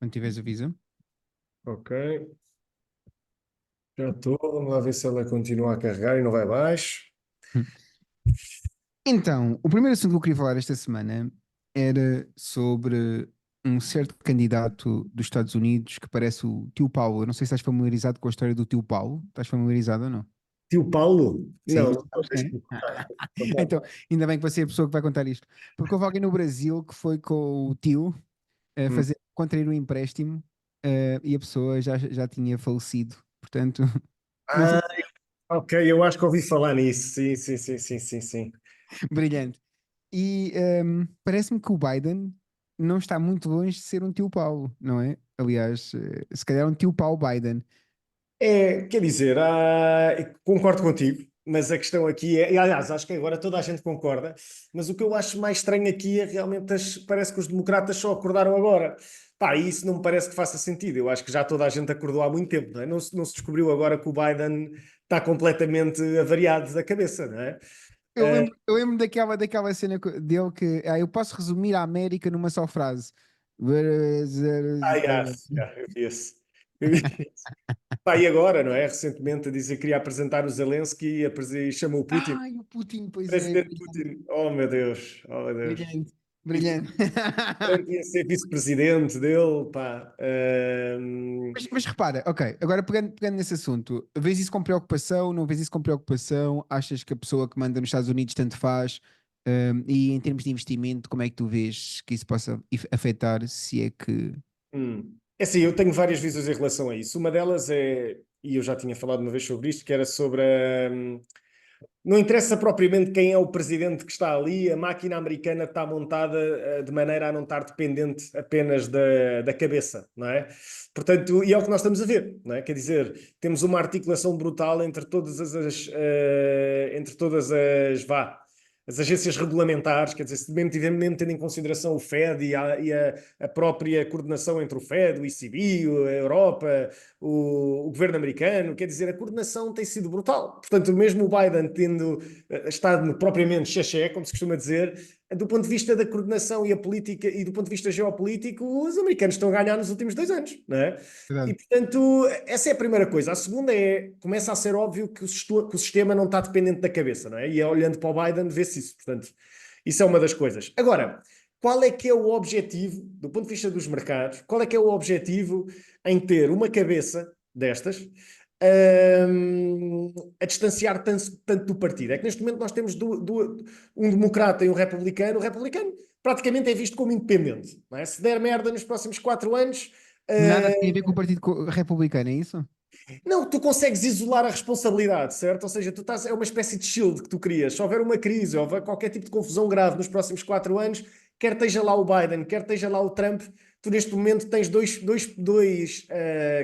quando tiveres aviso. Ok, já estou. Vamos lá ver se ela continua a carregar e não vai baixo. Então, o primeiro assunto que eu queria falar esta semana era sobre um certo candidato dos Estados Unidos que parece o tio Paulo. Eu não sei se estás familiarizado com a história do tio Paulo. Estás familiarizado ou não? Tio Paulo? Não, Sim, não estou. sabes quem Deixa-me é? contar. Contar. Então, ainda bem que você é a pessoa que vai contar isto. Porque houve alguém no Brasil que foi com o tio a Hum. fazer contrair um empréstimo, e a pessoa já tinha falecido. Portanto, não sei Ah, se ok, eu acho que ouvi falar nisso. Sim, sim, sim, sim, sim, sim. brilhante. E parece-me que o Biden não está muito longe de ser um tio Paulo, não é? Aliás, se calhar um tio Paulo Biden. Quer dizer, concordo contigo, mas a questão aqui é, e aliás, acho que agora toda a gente concorda, mas o que eu acho mais estranho aqui é realmente, parece que os democratas só acordaram agora. Pá, e isso não me parece que faça sentido. Eu acho que já toda a gente acordou há muito tempo, não é? Não se descobriu agora que o Biden está completamente avariado da cabeça, não é? Eh, Eu lembro daquela cena dele que eu posso resumir a América numa só frase. eu vi esse. Eu vi esse. Pá, e agora, não é? Recentemente a dizer que queria apresentar o Zelensky e chamou o Putin. Ai, o Putin, pois é, Presidente brilhante, Putin. Oh, meu Deus. Oh, meu Deus. brilhante, Isto brilhante. ia ser vice-presidente dele, pá. Mas repara, ok, agora pegando nesse assunto, vês isso com preocupação, não vês isso com preocupação? Achas que a pessoa que manda nos Estados Unidos tanto faz? E em termos de investimento, como é que tu vês que isso possa afetar, se é que... É assim, eu tenho várias visões em relação a isso. Uma delas é, e eu já tinha falado uma vez sobre isto, que era sobre não interessa propriamente quem é o presidente que está ali, a máquina americana está montada de maneira a não estar dependente apenas da cabeça, não é? Portanto, e é o que nós estamos a ver, não é? Quer dizer, temos uma articulação brutal as agências regulamentares, quer dizer, mesmo tendo em consideração o Fed e a própria coordenação entre o Fed, o ECB, a Europa, o governo americano, quer dizer, a coordenação tem sido brutal. Portanto, mesmo o Biden tendo estado propriamente xexé, como se costuma dizer, do ponto de vista da coordenação e a política e do ponto de vista geopolítico, os americanos estão a ganhar nos últimos 2 anos, não é? E, Verdade. portanto, essa é a primeira coisa. A segunda é, começa a ser óbvio que o sistema não está dependente da cabeça, não é? E olhando para o Biden, vê-se isso. Portanto, isso é uma das coisas. Agora, qual é que é o objetivo, do ponto de vista dos mercados, qual é que é o objetivo em ter uma cabeça destas a distanciar tanto do partido? É que neste momento nós temos um democrata e um republicano. O republicano praticamente é visto como independente, não é? Se der merda nos próximos 4 anos, Nada tem a uh, ver com o Partido Republicano, é isso? não, tu consegues isolar a responsabilidade, certo? Ou seja, é uma espécie de shield que tu crias. Se houver uma crise, houver qualquer tipo de confusão grave nos próximos 4 anos, quer esteja lá o Biden, quer esteja lá o Trump, tu neste momento tens dois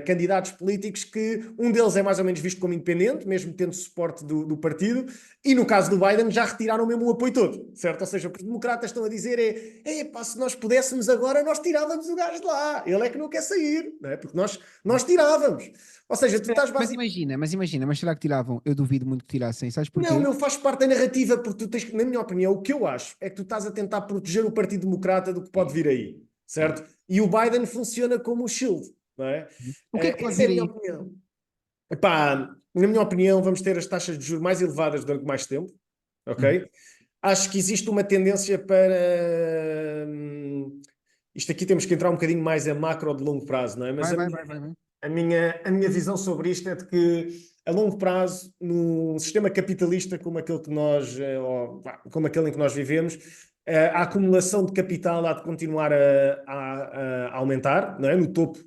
candidatos políticos que um deles é mais ou menos visto como independente, mesmo tendo suporte do partido, e no caso do Biden já retiraram mesmo o apoio todo, certo? Ou seja, o que os democratas estão a dizer pá, se nós pudéssemos agora, nós tirávamos o gajo de lá. Ele é que não quer sair, não é? Porque nós tirávamos. Ou seja, tu estás Mas basicamente. imagina, mas será que tiravam? Eu duvido muito que tirassem, sabes Não, porquê? meu, faz parte da narrativa, porque tu tens, na minha opinião, o que eu acho é que tu estás a tentar proteger o Partido Democrata do que pode vir aí, certo? E o Biden funciona como o shield, não é? O que é que pode Essa é a vir minha aí? opinião. Epá, na minha opinião, vamos ter as taxas de juros mais elevadas durante mais tempo, Hum. ok? Acho que existe uma tendência para. Isto aqui temos que entrar um bocadinho mais em macro de longo prazo, não é? Mas Vai, vai, vai, vai, vai. a minha visão sobre isto é de que, a longo prazo, num sistema capitalista como aquele que nós, como aquele em que nós vivemos, a acumulação de capital há de continuar a aumentar, não é? No topo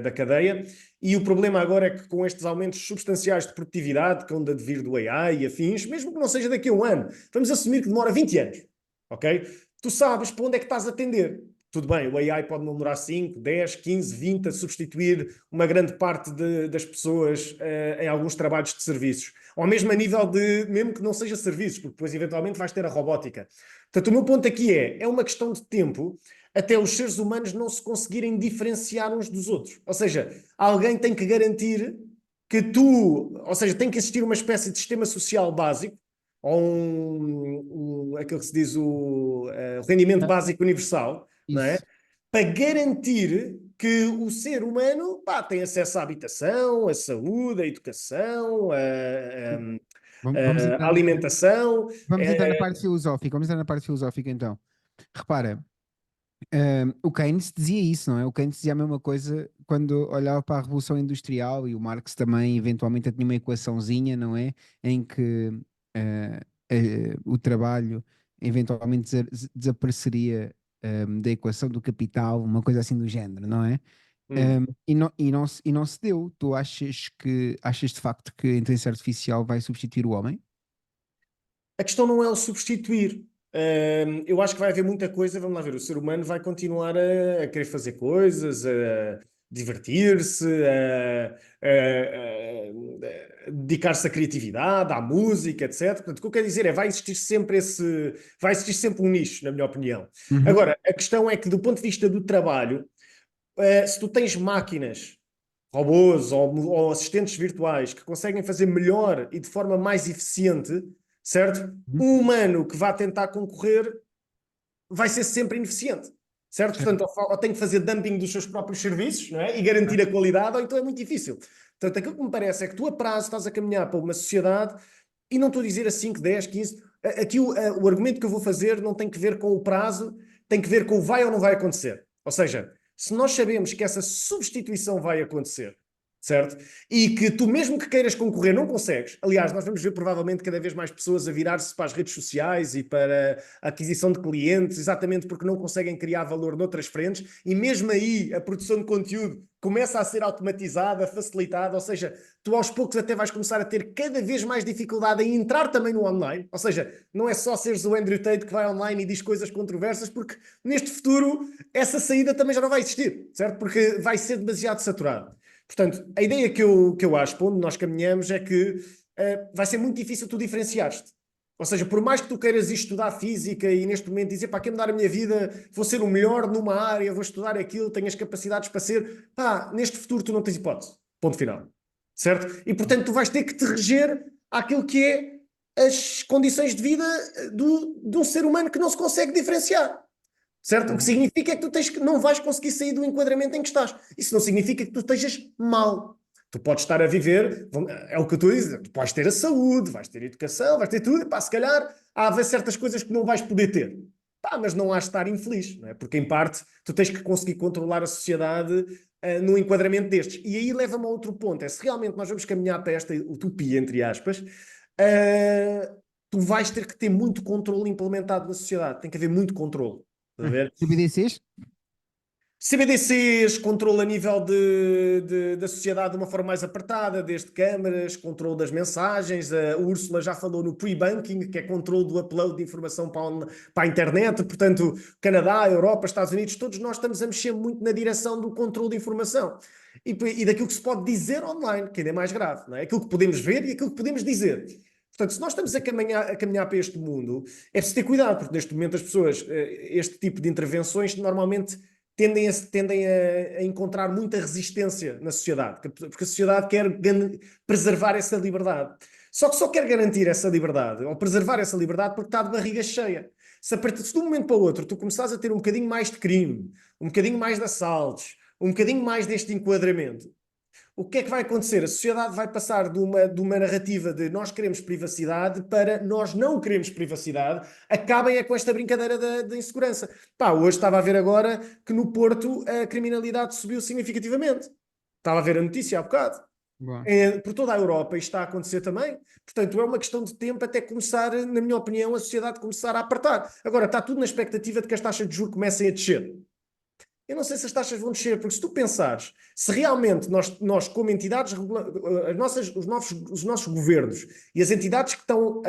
da cadeia. E o problema agora é que, com estes aumentos substanciais de produtividade, que andam a vir do AI e afins, mesmo que não seja daqui a um ano, vamos assumir que demora 20 anos, ok? Tu sabes para onde é que estás a tender. Tudo bem, o AI pode demorar 5, 10, 15, 20 a substituir uma grande parte das pessoas em alguns trabalhos de serviços. Ou mesmo a nível de, mesmo que não seja serviços, porque depois eventualmente vais ter a robótica. Portanto, o meu ponto aqui é uma questão de tempo até os seres humanos não se conseguirem diferenciar uns dos outros. Ou seja, alguém tem que garantir que ou seja, tem que existir uma espécie de sistema social básico, ou aquilo que se diz o rendimento Ah, básico universal, não é? isso. para garantir que o ser humano tem acesso à habitação, à saúde, à educação, Vamos à entrar, alimentação. vamos entrar na parte filosófica. Vamos entrar na parte filosófica então. Repara, o Keynes dizia isso, não é? O Keynes dizia a mesma coisa quando olhava para a Revolução Industrial e o Marx também eventualmente tinha uma equaçãozinha, não é? Em que o trabalho eventualmente desapareceria da equação do capital, uma coisa assim do género, não é? Hum. E não se deu. Tu achas de facto que a inteligência artificial vai substituir o homem? A questão não é o substituir. Eu acho que vai haver muita coisa. Vamos lá ver. O ser humano vai continuar a querer fazer coisas, a divertir-se, a dedicar-se à criatividade, à música, etc. Portanto, o que eu quero dizer é vai existir sempre um nicho, na minha opinião. Uhum. Agora, a questão é que, do ponto de vista do trabalho, se tu tens máquinas, robôs ou assistentes virtuais que conseguem fazer melhor e de forma mais eficiente, certo? Uhum. Um humano que vá tentar concorrer vai ser sempre ineficiente, certo? Certo. Portanto, ou tem que fazer dumping dos seus próprios serviços, não é? E garantir a qualidade, ou então é muito difícil. Portanto, aquilo que me parece é que tu a prazo estás a caminhar para uma sociedade, e não estou a dizer a 5, 10, 15. Aqui o argumento que eu vou fazer não tem que ver com o prazo, tem que ver com o vai ou não vai acontecer. Ou seja, se nós sabemos que essa substituição vai acontecer, certo? E que tu, mesmo que queiras concorrer, não consegues. Aliás, nós vamos ver provavelmente cada vez mais pessoas a virar-se para as redes sociais e para a aquisição de clientes, exatamente porque não conseguem criar valor noutras frentes, e mesmo aí a produção de conteúdo começa a ser automatizada, facilitada, ou seja, tu aos poucos até vais começar a ter cada vez mais dificuldade em entrar também no online, ou seja, não é só seres o Andrew Tate que vai online e diz coisas controversas, porque neste futuro essa saída também já não vai existir, certo? Porque vai ser demasiado saturado. Portanto, a ideia que eu acho, para onde nós caminhamos, é que vai ser muito difícil tu diferenciar-te. Ou seja, por mais que tu queiras ir estudar física e neste momento dizer, quer mudar a minha vida, vou ser o melhor numa área, vou estudar aquilo, tenho as capacidades para ser, neste futuro tu não tens hipótese. Ponto final. Certo? E portanto tu vais ter que te reger àquilo que é as condições de vida de um ser humano que não se consegue diferenciar. Certo? O que significa é que não vais conseguir sair do enquadramento em que estás. Isso não significa que tu estejas mal. Tu podes estar a viver, é o que eu estou a dizer, tu podes ter a saúde, vais ter a educação, vais ter tudo, e se calhar há haver certas coisas que não vais poder ter. Mas não has de estar infeliz, não é? Porque em parte tu tens que conseguir controlar a sociedade num enquadramento destes. E aí leva-me a outro ponto, é se realmente nós vamos caminhar para esta utopia, entre aspas, tu vais ter que ter muito controle implementado na sociedade, tem que haver muito controle. Estás a ver? CBDCs? CBDCs, controle a nível da sociedade de uma forma mais apertada, desde câmaras, controle das mensagens. A Úrsula já falou no pre-banking, que é controle do upload de informação para a internet. Portanto, Canadá, Europa, Estados Unidos, todos nós estamos a mexer muito na direção do controle de informação. E daquilo que se pode dizer online, que ainda é mais grave, não é? Aquilo que podemos ver e aquilo que podemos dizer. Portanto, se nós estamos a caminhar para este mundo, é preciso ter cuidado, porque neste momento as pessoas, este tipo de intervenções, normalmente tendem a encontrar muita resistência na sociedade, porque a sociedade quer preservar essa liberdade. Só que só quer garantir essa liberdade, ou preservar essa liberdade, porque está de barriga cheia. Se de um momento para o outro tu começares a ter um bocadinho mais de crime, um bocadinho mais de assaltos, um bocadinho mais deste enquadramento, o que é que vai acontecer? A sociedade vai passar de uma narrativa de nós queremos privacidade para nós não queremos privacidade. Acabem com esta brincadeira da insegurança. Hoje estava a ver agora que no Porto a criminalidade subiu significativamente. Estava a ver a notícia há bocado. Por toda a Europa isto está a acontecer também. Portanto, é uma questão de tempo até começar, na minha opinião, a sociedade começar a apertar. Agora, está tudo na expectativa de que as taxas de juros comecem a descer. Eu não sei se as taxas vão descer, porque se tu pensares, se realmente nós como entidades, os nossos governos e as entidades que estão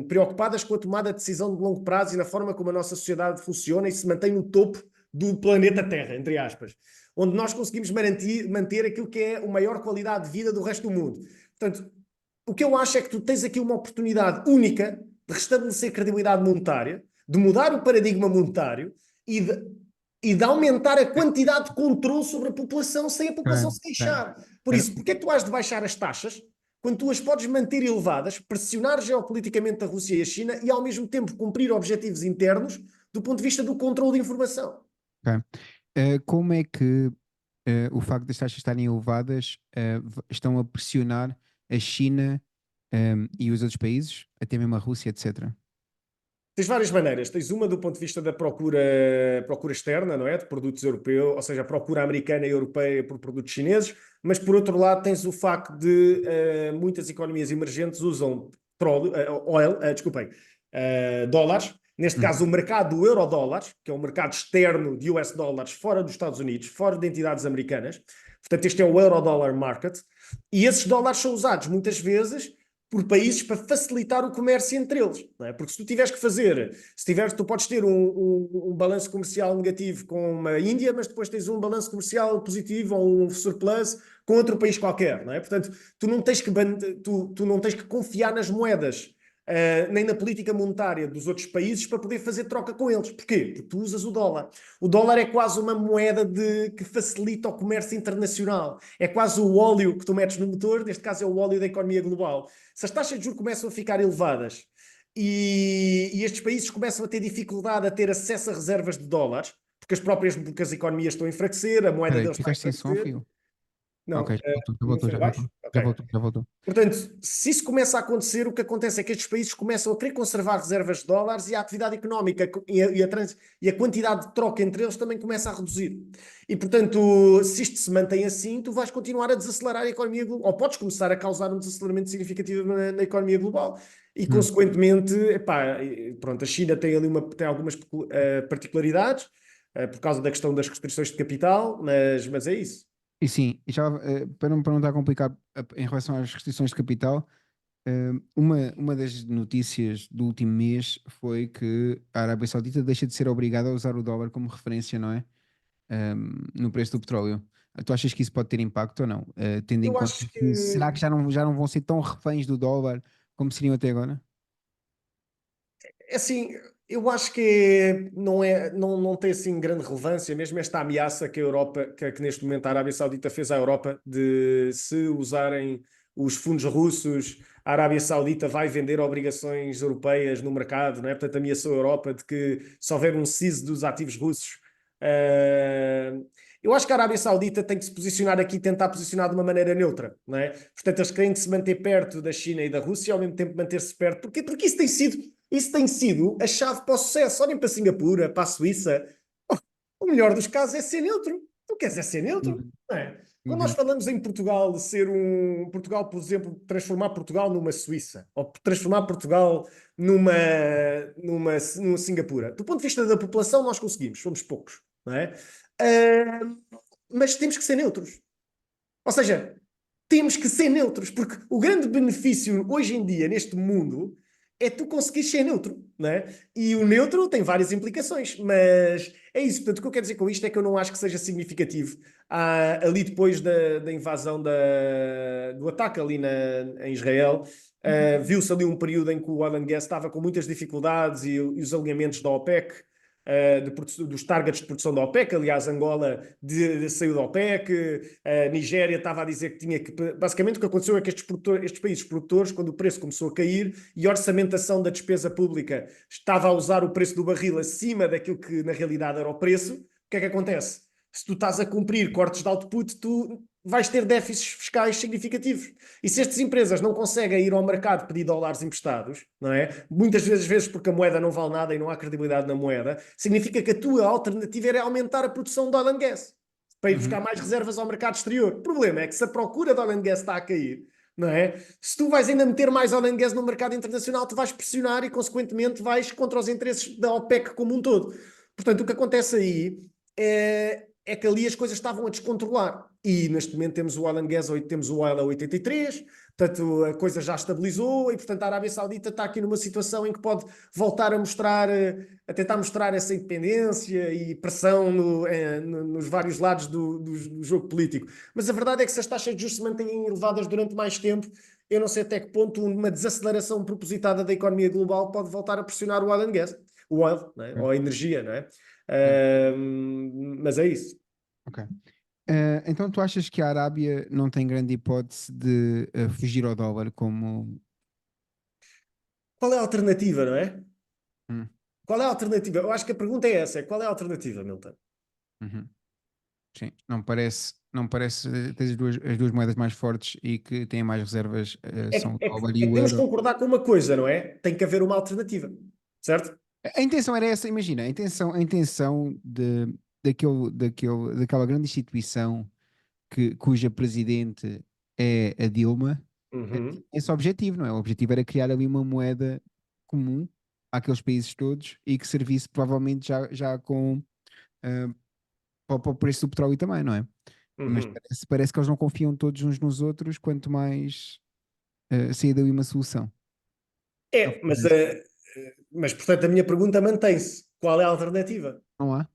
preocupadas com a tomada de decisão de longo prazo e na forma como a nossa sociedade funciona e se mantém no topo do planeta Terra, entre aspas, onde nós conseguimos manter aquilo que é a maior qualidade de vida do resto do mundo. Portanto, o que eu acho é que tu tens aqui uma oportunidade única de restabelecer credibilidade monetária, de mudar o paradigma monetário e de aumentar a quantidade de controle sobre a população sem a população se queixar. Por isso, porque é que tu has de baixar as taxas quando tu as podes manter elevadas, pressionar geopoliticamente a Rússia e a China e ao mesmo tempo cumprir objetivos internos do ponto de vista do controle de informação? Como é que o facto das taxas estarem elevadas estão a pressionar a China e os outros países, até mesmo a Rússia, etc. Tens várias maneiras. Tens uma do ponto de vista da procura externa, não é? De produtos europeus, ou seja, a procura americana e europeia por produtos chineses, mas por outro lado tens o facto de muitas economias emergentes usam petróleo, desculpem, dólares. Neste caso, o Uhum. mercado do euro-dólares, que é um mercado externo de US dólares fora dos Estados Unidos, fora de entidades americanas. Portanto, este é o euro-dollar market. E esses dólares são usados muitas vezes por países para facilitar o comércio entre eles. Não é? Porque se tu tiveres que fazer, se tiveres, tu podes ter um balanço comercial negativo com uma Índia, mas depois tens um balanço comercial positivo ou um surplus com outro país qualquer. Não é? Portanto, tu não tens que confiar nas moedas. Nem na política monetária dos outros países para poder fazer troca com eles. Porquê? Porque tu usas o dólar. O dólar é quase uma moeda que facilita o comércio internacional. É quase o óleo que tu metes no motor, neste caso é o óleo da economia global. Se as taxas de juros começam a ficar elevadas e estes países começam a ter dificuldade a ter acesso a reservas de dólares, porque as economias estão a enfraquecer, a moeda Espera aí, deles está a ficaste sem som, enfraquecer. Fio? Ok, Não, já voltou, já não voltou, foi já abaixo? voltou. Já Ok. voltou, já voltou. Portanto, se isso começa a acontecer, o que acontece é que estes países começam a querer conservar reservas de dólares e a atividade económica e a quantidade de troca entre eles também começa a reduzir. E, portanto, se isto se mantém assim, tu vais continuar a desacelerar a economia global, ou podes começar a causar um desaceleramento significativo na economia global. E, Hum. consequentemente, epá, pronto, a China tem ali tem algumas particularidades por causa da questão das restrições de capital, mas é isso. E sim, já, para não estar complicado em relação às restrições de capital, uma das notícias do último mês foi que a Arábia Saudita deixa de ser obrigada a usar o dólar como referência, não é? No preço do petróleo. Tu achas que isso pode ter impacto ou não? Tendo em Eu conta acho que será que que já não vão ser tão reféns do dólar como seriam até agora? assim, eu acho que não tem assim grande relevância, mesmo esta ameaça que a Europa, que neste momento a Arábia Saudita fez à Europa, de se usarem os fundos russos, a Arábia Saudita vai vender obrigações europeias no mercado, não é? Portanto, ameaçou a Europa de que se houver um cise dos ativos russos. eh, eu acho que a Arábia Saudita tem que se posicionar aqui, tentar posicionar de uma maneira neutra, não é? Portanto, eles têm que se manter perto da China e da Rússia e ao mesmo tempo manter-se perto. Porquê? Porque isso tem sido a chave para o sucesso. Olhem para Singapura, para a Suíça. Oh, o melhor dos casos é ser neutro. Tu queres é ser neutro, Uhum. não é? Quando nós Uhum. falamos em Portugal, de ser Portugal, por exemplo, transformar Portugal numa Suíça, ou transformar Portugal numa Singapura. Do ponto de vista da população, nós conseguimos, somos poucos, não é? Ah, mas temos que ser neutros. Ou seja, temos que ser neutros, porque o grande benefício hoje em dia, neste mundo, é tu conseguir ser neutro, não é? E o neutro tem várias implicações, mas é isso. Portanto, o que eu quero dizer com isto é que eu não acho que seja significativo. Ali depois da invasão do ataque ali em Israel, viu-se ali um período em que o oil and gas estava com muitas dificuldades e os alinhamentos da OPEC, dos targets de produção da OPEC. Aliás, Angola saiu da OPEC, a Nigéria estava a dizer que tinha que. Basicamente, o que aconteceu é que estes países produtores, quando o preço começou a cair e a orçamentação da despesa pública estava a usar o preço do barril acima daquilo que na realidade era o preço, o que é que acontece? Se tu estás a cumprir cortes de output, tu vais ter déficits fiscais significativos. E se estas empresas não conseguem ir ao mercado pedir dólares emprestados, não é? Muitas vezes porque a moeda não vale nada e não há credibilidade na moeda, significa que a tua alternativa era aumentar a produção de oil and gas para ir buscar Uhum. mais reservas ao mercado exterior. O problema é que se a procura de oil and gas está a cair, não é? Se tu vais ainda meter mais oil and gas no mercado internacional, tu vais pressionar e, consequentemente, vais contra os interesses da OPEC como um todo. Portanto, o que acontece aí é que ali as coisas estavam a descontrolar. E neste momento temos o oil and gas, temos o oil a 83, portanto a coisa já estabilizou e, portanto, a Arábia Saudita está aqui numa situação em que pode voltar a mostrar, a tentar mostrar essa independência e pressão nos vários lados do jogo político. Mas a verdade é que se as taxas de juros se mantêm elevadas durante mais tempo, eu não sei até que ponto uma desaceleração propositada da economia global pode voltar a pressionar o oil and gas, o oil, não é? Ou a energia, não é? Sim. Mas é isso. Ok. Então tu achas que a Arábia não tem grande hipótese de fugir ao dólar como. Qual é a alternativa, não é? Hum, Qual é a alternativa? Eu acho que a pergunta é essa: qual é a alternativa, Milton? uhum. sim. Não parece ter as duas moedas mais fortes e que têm mais reservas, são o dólar e É que o temos que euro. concordar com uma coisa, não é? Tem que haver uma alternativa, certo? A intenção era essa, imagina, a intenção daquela grande instituição cuja presidente é a Dilma, Uhum, esse objetivo, não é? O objetivo era criar ali uma moeda comum àqueles países todos e que servisse provavelmente já com para o preço do petróleo também, não é? Mas uhum. parece que eles não confiam todos uns nos outros, quanto mais sair dali uma solução. É o que parece. Mas portanto a minha pergunta mantém-se. Qual é a alternativa? Não há?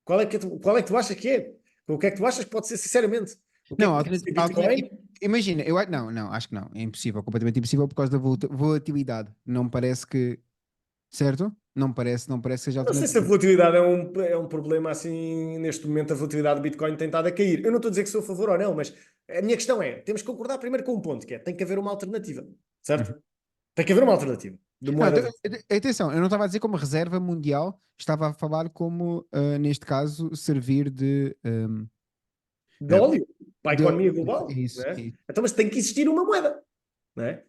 Qual é que tu achas que é? O que é que tu achas que pode ser, sinceramente? O que é Não, que pode ser Bitcoin? imagina, não, acho que não, é impossível, completamente impossível por causa da volatilidade. Não parece que, certo? Não parece que seja Não sei se a alternativa. volatilidade é um problema assim, neste momento a volatilidade do Bitcoin tem estado a cair. Eu não estou a dizer que sou a favor ou não, mas a minha questão é, temos que concordar primeiro com um ponto, que é, tem que haver uma alternativa, Uhum. certo? Tem que haver uma alternativa de Não, moeda atenção, eu não estava a dizer como reserva mundial, estava a falar como, neste caso, servir de eh, óleo para a de, economia global, isso, né? isso. Então, mas tem que existir uma moeda, né?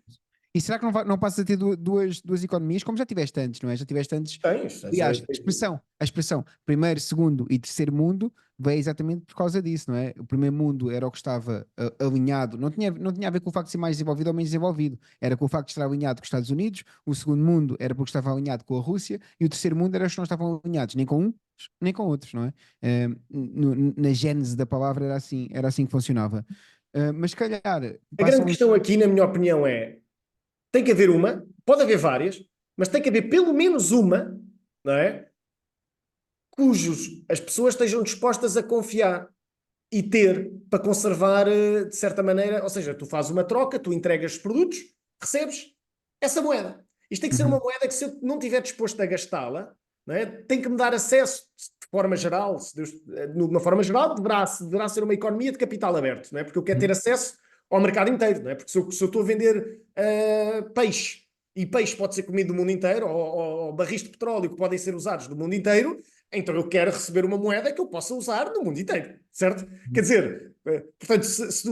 E será que não passas a ter duas economias, como já tiveste antes, não é? Já tiveste antes. Tens, Aliás, a expressão primeiro, segundo e terceiro mundo veio exatamente por causa disso, não é? O primeiro mundo era o que estava alinhado, não tinha a ver com o facto de ser mais desenvolvido ou menos desenvolvido, era com o facto de estar alinhado com os Estados Unidos, o segundo mundo era porque estava alinhado com a Rússia e o terceiro mundo era os que não estavam alinhados, nem com um, nem com outros, não é? Na gênese da palavra era assim que funcionava. Mas se calhar a grande passam questão aqui. aqui, na minha opinião, é tem que haver uma, pode haver várias, mas tem que haver pelo menos uma, não é? Cujos as pessoas estejam dispostas a confiar e ter para conservar de certa maneira, ou seja, tu fazes uma troca, tu entregas os produtos, recebes essa moeda. Isto tem que ser uma Uhum, moeda que, se eu não estiver disposto a gastá-la, não é? Tem que me dar acesso, de forma geral, se Deus, de uma forma geral, deverá ser uma economia de capital aberto, não é? Porque eu quero ter uhum, acesso ao mercado inteiro, não é? Porque se eu estou a vender peixe, e peixe pode ser comido no mundo inteiro, ou barris de petróleo que podem ser usados no mundo inteiro, então eu quero receber uma moeda que eu possa usar no mundo inteiro, certo? Quer uhum, dizer, portanto,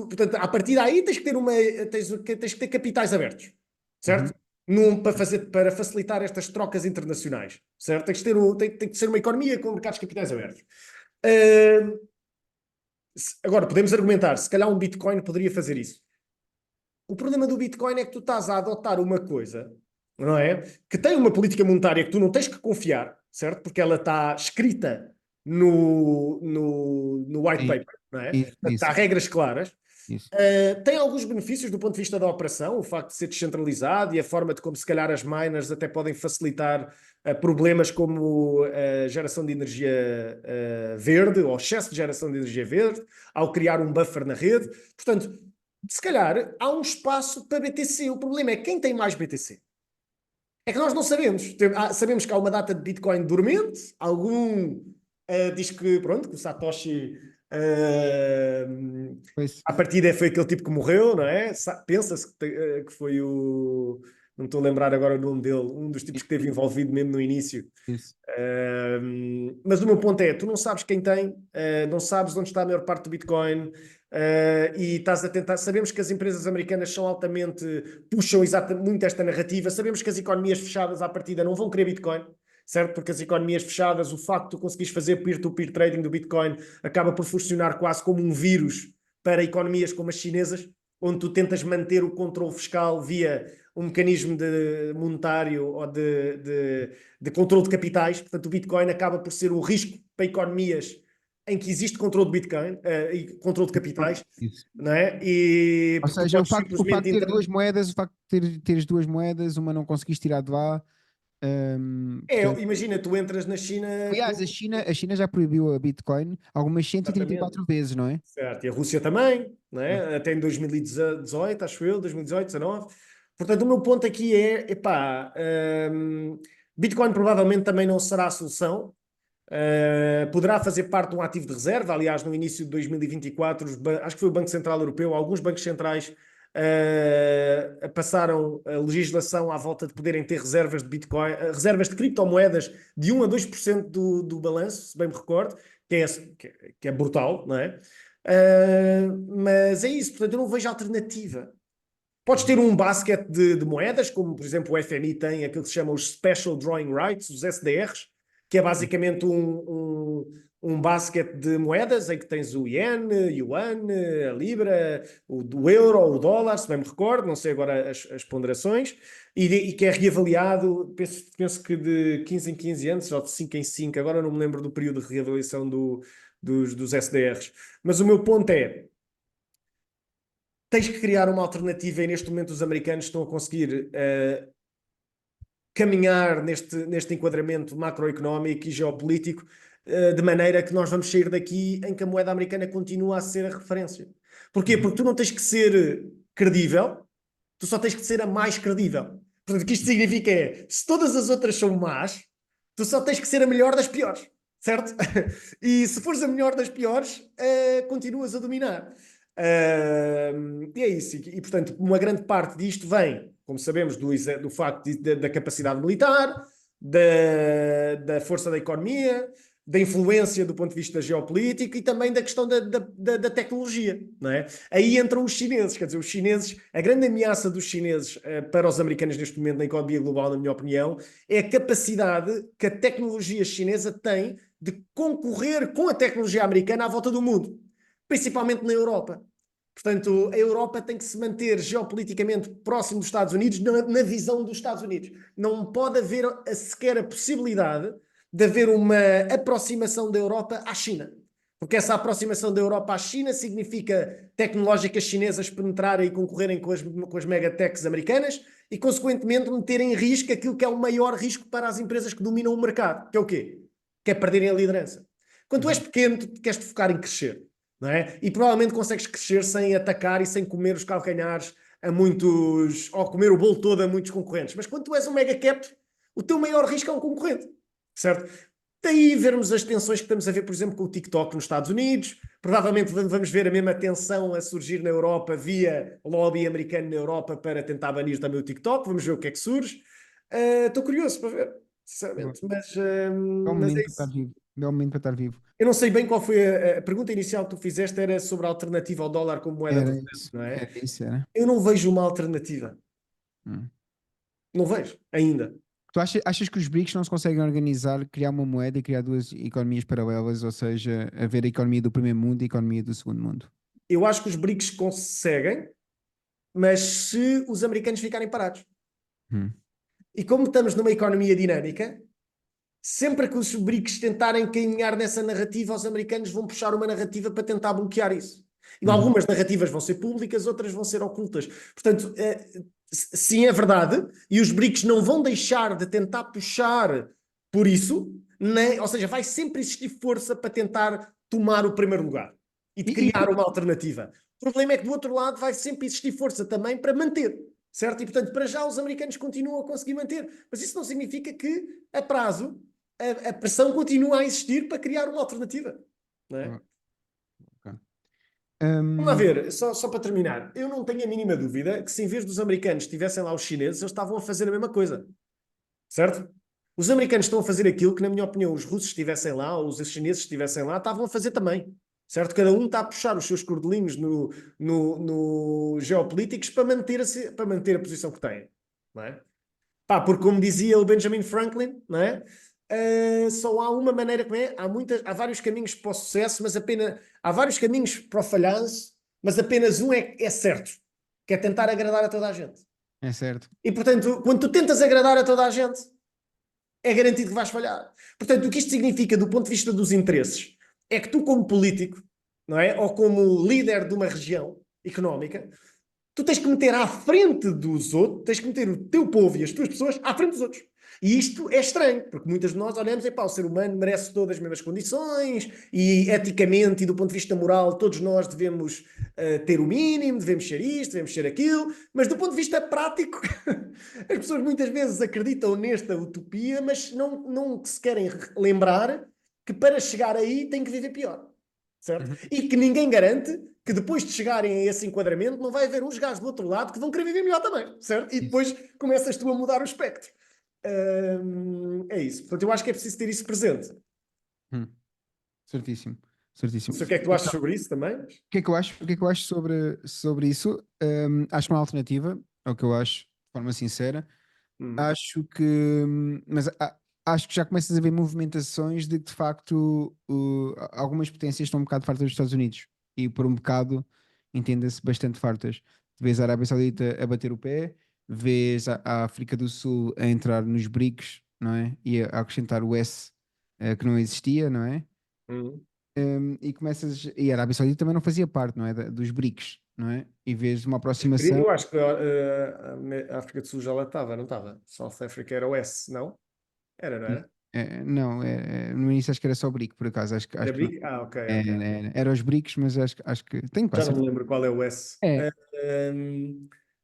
portanto, a partir daí tens que ter capitais abertos, certo? uhum. Para facilitar estas trocas internacionais, certo? Tem que ser uma economia com mercados de capitais abertos. Uh, Agora, podemos argumentar, se calhar um Bitcoin poderia fazer isso. O problema do Bitcoin é que tu estás a adotar uma coisa, não é? Que tem uma política monetária que tu não tens que confiar, certo? Porque ela está escrita no white Isso, paper, não é? isso, Portanto, há isso, regras claras. isso. Tem alguns benefícios do ponto de vista da operação, o facto de ser descentralizado e a forma de como se calhar as miners até podem facilitar problemas como a geração de energia verde ou excesso de geração de energia verde, ao criar um buffer na rede. Portanto, se calhar há um espaço para BTC. O problema é quem tem mais BTC. É que nós não sabemos. Sabemos que há uma data de Bitcoin dormente, algum diz que, pronto, que o Satoshi Pois, à partida foi aquele tipo que morreu, não é? Pensa-se que foi o. Não estou a lembrar agora o nome dele, um dos tipos que esteve envolvido mesmo no início. isso. Mas o meu ponto é: tu não sabes quem tem, não sabes onde está a maior parte do Bitcoin, e estás a tentar. Sabemos que as empresas americanas são altamente. Puxam muito esta narrativa. Sabemos que as economias fechadas à partida não vão querer Bitcoin. Certo? Porque as economias fechadas, o facto de tu conseguires fazer peer-to-peer trading do Bitcoin acaba por funcionar quase como um vírus para economias como as chinesas, onde tu tentas manter o controle fiscal via um mecanismo monetário ou de controle de capitais. Portanto, o Bitcoin acaba por ser um risco para economias em que existe controle de Bitcoin e controle de capitais, Isso. não é? E Ou porque tu seja, o podes facto, o facto simplesmente de ter duas moedas, o facto de teres duas moedas, uma não conseguiste tirar de lá. Portanto, imagina, tu entras na China com. aliás, a China já proibiu a Bitcoin algumas 134 Exatamente. vezes, não é? Certo, e a Rússia também, não é? Até em 2018, acho eu, 2018, 19. Portanto, o meu ponto aqui é, epá, Bitcoin provavelmente também não será a solução. Poderá fazer parte de um ativo de reserva. Aliás, no início de 2024, acho que foi o Banco Central Europeu, alguns bancos centrais passaram a legislação à volta de poderem ter reservas de Bitcoin, reservas de criptomoedas de 1 a 2% do balanço, se bem me recordo, que é brutal, não é? Mas é isso, portanto, eu não vejo alternativa. Podes ter um basket de moedas, como por exemplo o FMI tem aquilo que se chama os Special Drawing Rights, os SDRs, que é basicamente um basket de moedas em que tens o Yen, Yuan, a Libra, o Euro, o dólar, se bem me recordo, não sei agora as ponderações, e que é reavaliado, penso que de 15 em 15 anos, ou de 5 em 5, agora não me lembro do período de reavaliação dos SDRs. Mas o meu ponto é, tens que criar uma alternativa e neste momento os americanos estão a conseguir caminhar neste enquadramento macroeconómico e geopolítico de maneira que nós vamos sair daqui em que a moeda americana continua a ser a referência. Porquê? Porque tu não tens que ser credível, tu só tens que ser a mais credível. Portanto, o que isto significa é, se todas as outras são más, tu só tens que ser a melhor das piores, certo? E se fores a melhor das piores, continuas a dominar. E é isso. E, portanto, uma grande parte disto vem, como sabemos, do facto da capacidade militar, da força da economia, da influência do ponto de vista geopolítico e também da questão da tecnologia, não é? Aí entram os chineses, quer dizer, os chineses, a grande ameaça dos chineses para os americanos neste momento na economia global, na minha opinião, é a capacidade que a tecnologia chinesa tem de concorrer com a tecnologia americana à volta do mundo, principalmente na Europa. Portanto, a Europa tem que se manter geopoliticamente próximo dos Estados Unidos, na visão dos Estados Unidos. Não pode haver sequer a possibilidade de haver uma aproximação da Europa à China. Porque essa aproximação da Europa à China significa tecnológicas chinesas penetrarem e concorrerem com as megatechs americanas e, consequentemente, meterem em risco aquilo que é o maior risco para as empresas que dominam o mercado. Que é o quê? Que é perderem a liderança. Quando tu és pequeno, tu queres te focar em crescer. Não é? E provavelmente consegues crescer sem atacar e sem comer os calcanhares a muitos, ou comer o bolo todo a muitos concorrentes. Mas quando tu és um mega cap, o teu maior risco é um concorrente, certo? Daí vermos as tensões que estamos a ver, por exemplo, com o TikTok nos Estados Unidos. Provavelmente vamos ver a mesma tensão a surgir na Europa via lobby americano na Europa para tentar banir também o TikTok. Vamos ver o que é que surge. Estou curioso para ver, sinceramente. Mas É um é momento para estar isso. vivo. É um momento para estar vivo. Eu não sei bem qual foi a pergunta inicial que tu fizeste, era sobre a alternativa ao dólar como moeda de Era referência, isso. não é? Era isso, era. Eu não vejo uma alternativa. Hum. Não vejo, ainda. Tu achas que os BRICS não se conseguem organizar, criar uma moeda e criar duas economias paralelas, ou seja, haver a economia do primeiro mundo e a economia do segundo mundo? Eu acho que os BRICS conseguem, mas se os americanos ficarem parados. Hum. E como estamos numa economia dinâmica, sempre que os BRICS tentarem caminhar nessa narrativa, os americanos vão puxar uma narrativa para tentar bloquear isso. E Uhum. algumas narrativas vão ser públicas, outras vão ser ocultas. Portanto, sim, é verdade, e os BRICS não vão deixar de tentar puxar por isso, ou seja, vai sempre existir força para tentar tomar o primeiro lugar e de criar uma alternativa. O problema é que do outro lado vai sempre existir força também para manter, certo? E portanto, para já os americanos continuam a conseguir manter, mas isso não significa que a prazo a pressão continua a existir para criar uma alternativa, não é? Ok. Vamos lá ver, só para terminar, eu não tenho a mínima dúvida que se em vez dos americanos estivessem lá os chineses, eles estavam a fazer a mesma coisa, certo? Os americanos estão a fazer aquilo que, na minha opinião, os russos estivessem lá, ou os chineses estivessem lá, estavam a fazer também, certo? Cada um está a puxar os seus cordelinhos no geopolíticos para manter a posição que tem, não é? Pá, porque como dizia o Benjamin Franklin, não é? Só há uma maneira que é, há vários caminhos para o sucesso, mas há vários caminhos para o falhanço, mas apenas um é certo, que é tentar agradar a toda a gente. É certo. E portanto, quando tu tentas agradar a toda a gente, é garantido que vais falhar. Portanto, o que isto significa do ponto de vista dos interesses é que tu, como político, não é? Ou como líder de uma região económica, tu tens que meter à frente dos outros, tens que meter o teu povo e as tuas pessoas à frente dos outros. E isto é estranho, porque muitas de nós olhamos e pá, o ser humano merece todas as mesmas condições e eticamente e do ponto de vista moral todos nós devemos ter o mínimo, devemos ser isto, devemos ser aquilo, mas do ponto de vista prático as pessoas muitas vezes acreditam nesta utopia, mas não se querem lembrar que para chegar aí tem que viver pior. certo? E que ninguém garante que depois de chegarem a esse enquadramento não vai haver uns gajos do outro lado que vão querer viver melhor também, certo? E depois começas tu a mudar o espectro. É isso. Portanto, eu acho que é preciso ter isso presente. Certíssimo, Não certíssimo. sei o que é que tu achas sobre isso também. O que é que eu acho? O que é que eu acho sobre isso? Acho que é uma alternativa, é o que eu acho, de forma sincera. Acho que, acho que já começas a ver movimentações de que de facto algumas potências estão um bocado fartas dos Estados Unidos e por um bocado entenda-se bastante fartas. Vês a Arábia Saudita a bater o pé, vês a África do Sul a entrar nos BRICS, não é? E a acrescentar o S, que não existia, não é? Uhum. E começas. E a Arábia Saudita também não fazia parte, não é? Dos BRICS, não é? E vês uma aproximação. Eu acho que a África do Sul já lá estava, não estava? South Africa era o S, não? Era, não era? Não, no início acho que era só BRIC, por acaso. Acho Era que não. BRIC? Ah, ok, ok, ok. Era os BRICS, mas acho que. Tenho Já quase não me certeza. lembro qual é o S. É,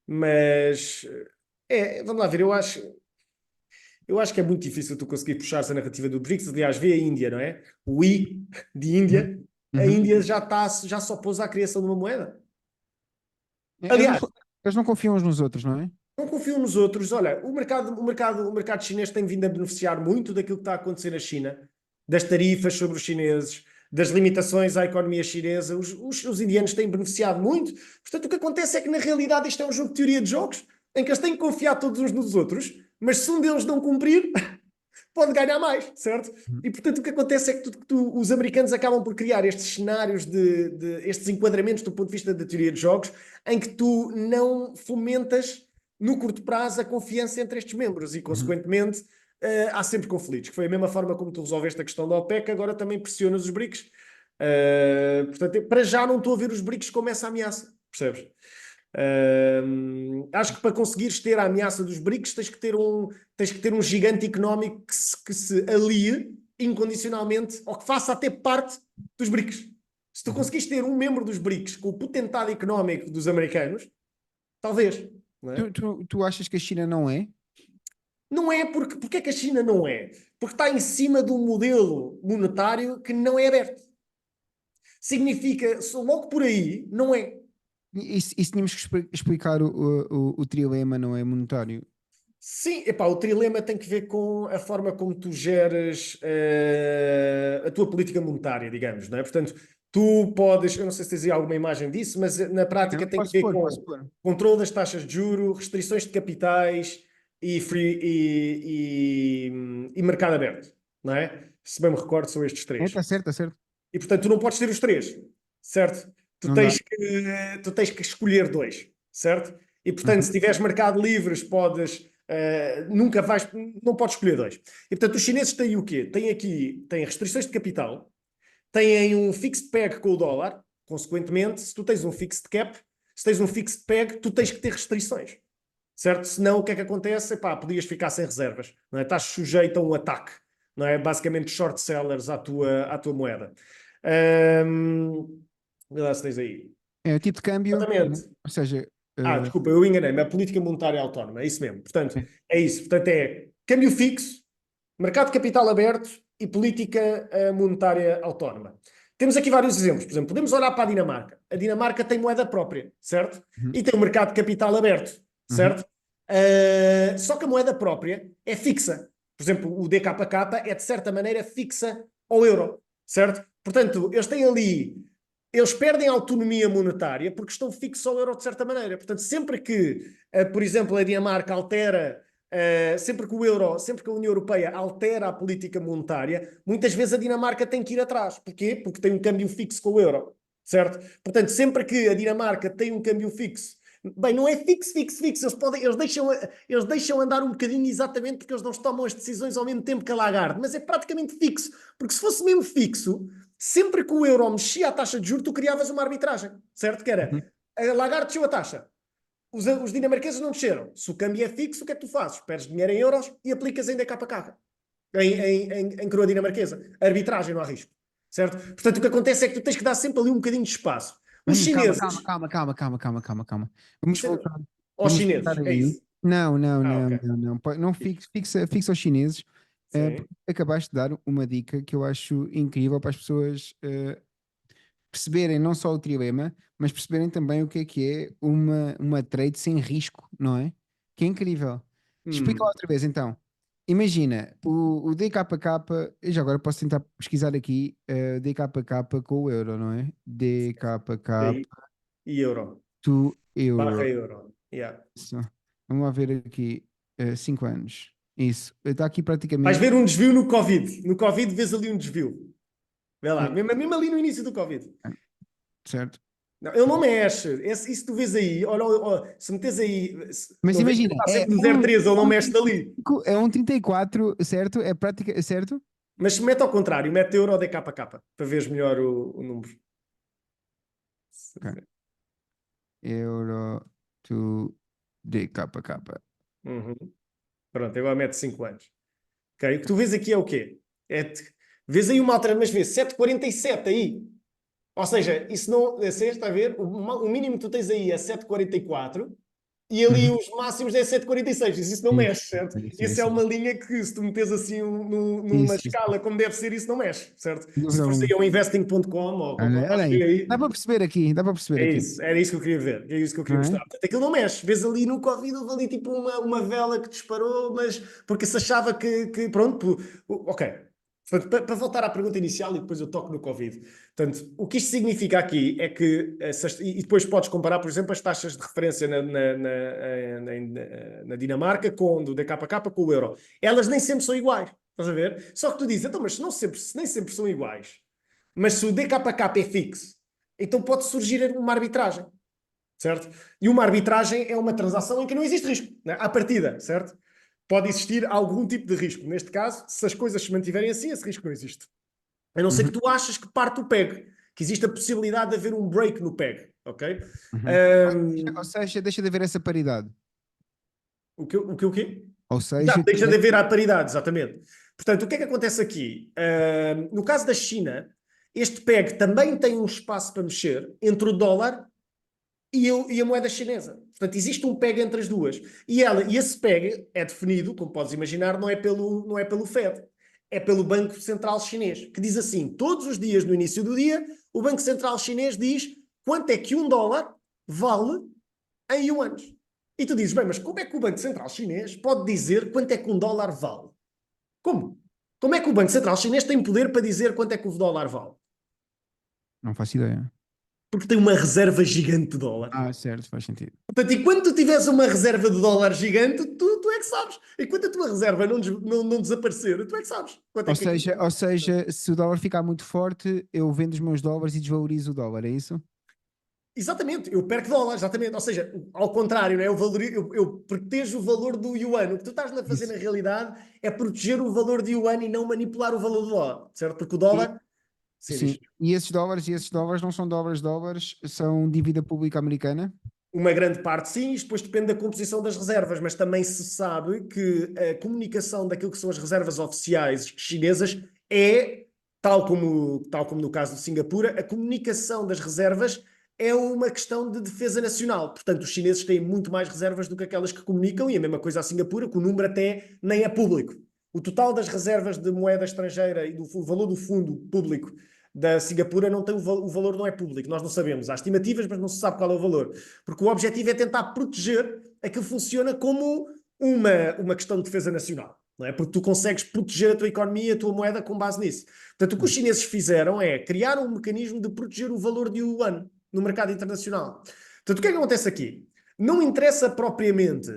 Mas vamos lá ver, eu acho que é muito difícil tu conseguir puxar essa narrativa do BRICS. Aliás, vê a Índia, não é? O I de uhum, Índia, a uhum. Índia já se opôs à criação de uma moeda. Eles Aliás, não, eles não confiam uns nos outros, não é? não confio nos outros. Olha, o mercado chinês tem vindo a beneficiar muito daquilo que está a acontecer na China, das tarifas sobre os chineses, das limitações à economia chinesa. Os indianos têm beneficiado muito. Portanto, o que acontece é que, na realidade, isto é um jogo de teoria de jogos, em que eles têm que confiar todos uns nos outros, mas se um deles não cumprir, pode ganhar mais, certo? Uhum, E, portanto, o que acontece é que os americanos acabam por criar estes cenários, estes enquadramentos do ponto de vista da teoria de jogos, em que tu não fomentas no curto prazo a confiança entre estes membros e, uhum, consequentemente, há sempre conflitos, que foi a mesma forma como tu resolveste a questão da OPEC, agora também pressionas os BRICS. Portanto, para já não estou a ver os BRICS como essa ameaça, percebes? Acho que para conseguires ter a ameaça dos BRICS tens que ter um gigante económico que se alie incondicionalmente ou que faça até parte dos BRICS. Se tu uhum. conseguires ter um membro dos BRICS com o potentado económico dos americanos, talvez, não é? Tu achas que a China não é? Não é porque é que a China não é? Porque está em cima de um modelo monetário que não é aberto. Significa, logo por aí, não é. E se tínhamos que explicar o trilema não é monetário? Sim, epá, o trilema tem que ver com a forma como tu geres a tua política monetária, digamos, não é? Portanto, tu podes, eu não sei se tens aí alguma imagem disso, mas na prática Não, tem que posso ver pôr, posso com pôr. controle das taxas de juro, restrições de capitais e mercado aberto, não é? Se bem me recordo, são estes três. Está certo, está certo. E portanto, tu não podes ter os três, certo? Tu Não dá. tens que, tu tens que escolher dois, certo? E portanto, se Uhum, tiveres mercado livres, nunca vais, não podes escolher dois. E portanto, os chineses têm o quê? Têm restrições de capital, têm um fixed peg com o dólar, consequentemente, se tu tens um fixed cap, se tens um fixed peg, tu tens que ter restrições, certo? Senão, o que é que acontece? Epá, podias ficar sem reservas, não é? Estás sujeito a um ataque, não é? Basicamente, short sellers à tua moeda. Vê lá se tens aí. é o tipo de câmbio, né? Exatamente. Ou seja, Desculpa, eu enganei-me. A política monetária autónoma, é isso mesmo. Portanto, é, é isso. Portanto, é câmbio fixo, mercado de capital aberto e política monetária autónoma. Temos aqui vários exemplos. Por exemplo, podemos olhar para a Dinamarca. A Dinamarca tem moeda própria, certo? uhum, E tem um mercado de capital aberto, uhum, certo? Só que a moeda própria é fixa. Por exemplo, o DKK é de certa maneira fixa ao euro, certo? Portanto, eles perdem autonomia monetária porque estão fixos ao euro de certa maneira. Portanto, sempre que, por exemplo, a Dinamarca altera sempre que a União Europeia altera a política monetária, muitas vezes a Dinamarca tem que ir atrás. Porquê? Porque tem um câmbio fixo com o euro, certo? Portanto, sempre que a Dinamarca tem um câmbio fixo, bem, não é fixo, fixo, fixo, eles deixam andar um bocadinho exatamente porque eles não tomam as decisões ao mesmo tempo que a Lagarde, mas é praticamente fixo, porque se fosse mesmo fixo, sempre que o euro mexia a taxa de juros, tu criavas uma arbitragem, certo? Que uhum. era, a Lagarde desceu a taxa, os dinamarqueses não desceram. Se o câmbio é fixo, o que é que tu fazes? Perdes dinheiro em euros e aplicas em DKK, em coroa dinamarquesa. Arbitragem, não há risco. Certo? Portanto, o que acontece é que tu tens que dar sempre ali um bocadinho de espaço. Os Calma, calma, chineses, calma, calma, calma, calma, calma, calma. Vamos isso é, voltar, aos vamos voltar chineses, é aí. isso. Não, não, Ah, não, ok. não, não. Não fixa aos chineses, Sim. porque acabaste de dar uma dica que eu acho incrível para as pessoas perceberem não só o trilema, mas perceberem também o que é uma trade sem risco, não é? Que é incrível. Explica lá Hum, outra vez então. Imagina, o DKK, eu já agora posso tentar pesquisar aqui DKK com o euro, não é? DKK daí, e euro, to barra euro. euro. Yeah. Isso. Vamos lá ver aqui, 5 anos. Isso, está aqui Vais praticamente, ver um desvio no Covid. No Covid vês ali um desvio. Vê lá, é, mesmo ali no início do Covid. certo? Não, ele não mexe. Isso tu vês aí, olha, se metes aí, Mas não vês que imagina, está sempre no 0,3, ele não mexe dali. é um 34, certo? É prática, certo? Mas se mete ao contrário, mete euro ou DKK, para veres melhor o número. Ok. Euro to DKK. Uhum. Pronto, agora mete 5 anos. Ok? O que tu vês aqui é o quê? Vês aí uma alteração, mas vês 7,47 aí. Ou seja, isso não. Você está a ver? O mínimo que tu tens aí é 7,44 e ali Uhum. os máximos é 7,46. Isso não Isso, mexe, certo? isso, Isso é isso, uma isso. linha que, se tu metes assim numa Isso, isso. escala como deve ser, isso não mexe, certo? Sem Se dúvida fores aí alguma. ao investing.com ou qualquer, Olha vais ver aí. aí. Dá para perceber aqui, dá para perceber É aqui. isso, era isso que eu queria ver, é isso que eu queria Não mostrar. é? Portanto, aquilo não mexe, vês ali no Covid, houve ali tipo uma vela que disparou, mas porque se achava que pronto, ok. Portanto, para voltar à pergunta inicial e depois eu toco no Covid. Portanto, o que isto significa aqui é que, e depois podes comparar, por exemplo, as taxas de referência na Dinamarca com do DKK com o euro. Elas nem sempre são iguais, estás a ver? Só que tu dizes, então, mas se nem sempre são iguais, mas se o DKK é fixo, então pode surgir uma arbitragem, certo? E uma arbitragem é uma transação em que não existe risco, né? À partida, certo? Pode existir algum tipo de risco. Neste caso, se as coisas se mantiverem assim, esse risco não existe. A não ser que Uhum, tu achas que parte o PEG, que existe a possibilidade de haver um break no PEG, ok? uhum. Ou Um, seja, deixa de haver essa paridade. o quê? Ou Exato, seja, deixa de haver a paridade, exatamente. Portanto, o que é que acontece aqui? No caso da China, este PEG também tem um espaço para mexer entre o dólar e a moeda chinesa. Portanto, existe um PEG entre as duas. E esse PEG é definido, como podes imaginar, não é pelo Fed, é pelo Banco Central Chinês, que diz assim, todos os dias, no início do dia, o Banco Central Chinês diz quanto é que um dólar vale em yuanes. E tu dizes, bem, mas como é que o Banco Central Chinês pode dizer quanto é que um dólar vale? Como? Como é que o Banco Central Chinês tem poder para dizer quanto é que o dólar vale? não faço ideia. Porque tem uma reserva gigante de dólares. Ah, certo, faz sentido. Portanto, enquanto tu tiveres uma reserva de dólar gigante, tu é que sabes. Enquanto a tua reserva não desaparecer, tu é que sabes quanto é que aquilo Ou vale. seja, se o dólar ficar muito forte, eu vendo os meus dólares e desvalorizo o dólar, é isso? Exatamente, eu perco dólares, exatamente. Ou seja, ao contrário, né? eu protejo o valor do yuan. O que tu estás a fazer Isso. na realidade é proteger o valor do yuan e não manipular o valor do dólar, certo? Porque o E, dólar. Sim, sim. diz. E esses dólares não são dólares, são dívida pública americana? Uma grande parte, sim, isto depois depende da composição das reservas, mas também se sabe que a comunicação daquilo que são as reservas oficiais chinesas é, tal como no caso de Singapura, a comunicação das reservas é uma questão de defesa nacional. Portanto, os chineses têm muito mais reservas do que aquelas que comunicam, e a mesma coisa a Singapura, que o número até nem é público. O total das reservas de moeda estrangeira e o valor do fundo público da Singapura não tem o valor não é público, nós não sabemos. Há estimativas, mas não se sabe qual é o valor. Porque o objetivo é tentar proteger aquilo que funciona como uma questão de defesa nacional. Não é? Porque tu consegues proteger a tua economia, a tua moeda com base nisso. Portanto, o que os chineses fizeram é criar um mecanismo de proteger o valor de yuan no mercado internacional. Portanto, o que é que acontece aqui? Não interessa propriamente.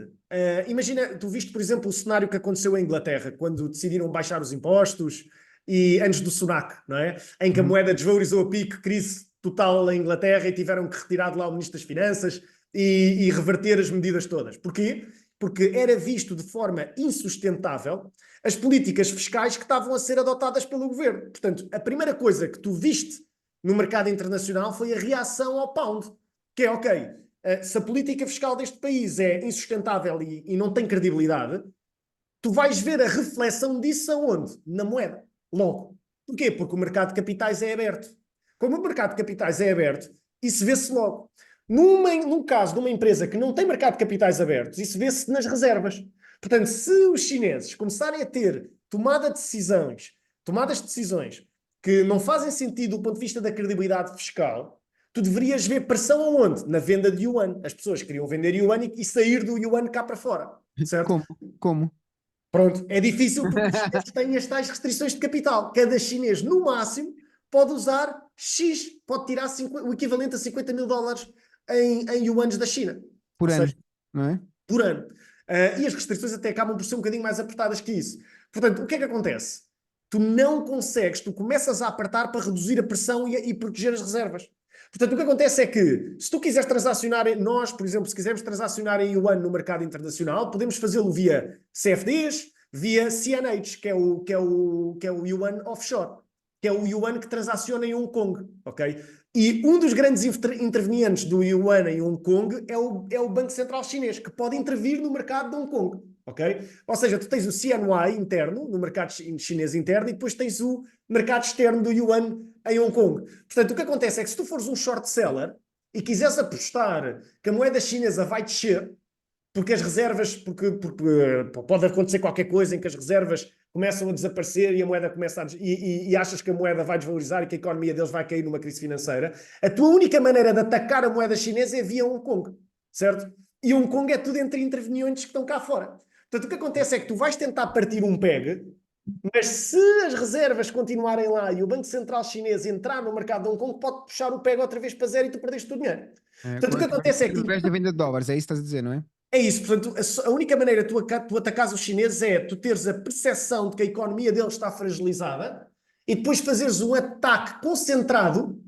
Imagina, tu viste, por exemplo, o cenário que aconteceu em Inglaterra, quando decidiram baixar os impostos e antes do Sunak, não é? Em que a Uhum. moeda desvalorizou a pico, crise total em Inglaterra e tiveram que retirar de lá o Ministro das Finanças e reverter as medidas todas. Porquê? Porque era visto de forma insustentável as políticas fiscais que estavam a ser adotadas pelo governo. Portanto, a primeira coisa que tu viste no mercado internacional foi a reação ao pound, que é, ok, se a política fiscal deste país é insustentável e não tem credibilidade, tu vais ver a reflexão disso aonde? Na moeda. Logo. Porquê? Porque o mercado de capitais é aberto. Como o mercado de capitais é aberto, isso vê-se logo. Num caso de uma empresa que não tem mercado de capitais abertos, isso vê-se nas reservas. Portanto, se os chineses começarem a ter tomadas de decisões que não fazem sentido do ponto de vista da credibilidade fiscal, tu deverias ver pressão aonde? Na venda de yuan. As pessoas queriam vender yuan e sair do yuan cá para fora, certo? Como? Como? Pronto, é difícil porque os chineses têm as tais restrições de capital. Cada chinês, no máximo, pode usar X, pode tirar o equivalente a 50 mil dólares em yuanes da China. Por Ou ano, seja, não é? por ano. E as restrições até acabam por ser um bocadinho mais apertadas que isso. Portanto, o que é que acontece? Tu não consegues, tu começas a apertar para reduzir a pressão e proteger as reservas. Portanto, o que acontece é que, se tu quiseres transacionar, nós, por exemplo, se quisermos transacionar em yuan no mercado internacional, podemos fazê-lo via CFDs, via CNH, que é o yuan offshore, que é o yuan que transaciona em Hong Kong, ok? E um dos grandes intervenientes do yuan em Hong Kong é o Banco Central Chinês, que pode intervir no mercado de Hong Kong, ok? Ou seja, tu tens o CNY interno, no mercado chinês interno, e depois tens o mercado externo do yuan em Hong Kong. Portanto, o que acontece é que se tu fores um short seller e quiseres apostar que a moeda chinesa vai descer, porque as reservas, porque pode acontecer qualquer coisa em que as reservas começam a desaparecer e a moeda começa e achas que a moeda vai desvalorizar e que a economia deles vai cair numa crise financeira, a tua única maneira de atacar a moeda chinesa é via Hong Kong, certo? E Hong Kong é tudo entre intervenientes que estão cá fora. Portanto, o que acontece é que tu vais tentar partir um PEG, mas se as reservas continuarem lá e o Banco Central Chinês entrar no mercado de Hong Kong, pode puxar o PEG outra vez para zero e tu perdeste o dinheiro. Portanto, o que acontece é que Através da venda de dólares, é isso que estás a dizer, não é? é isso, portanto, a única maneira de tu atacares os chineses é tu teres a percepção de que a economia deles está fragilizada e depois fazeres um ataque concentrado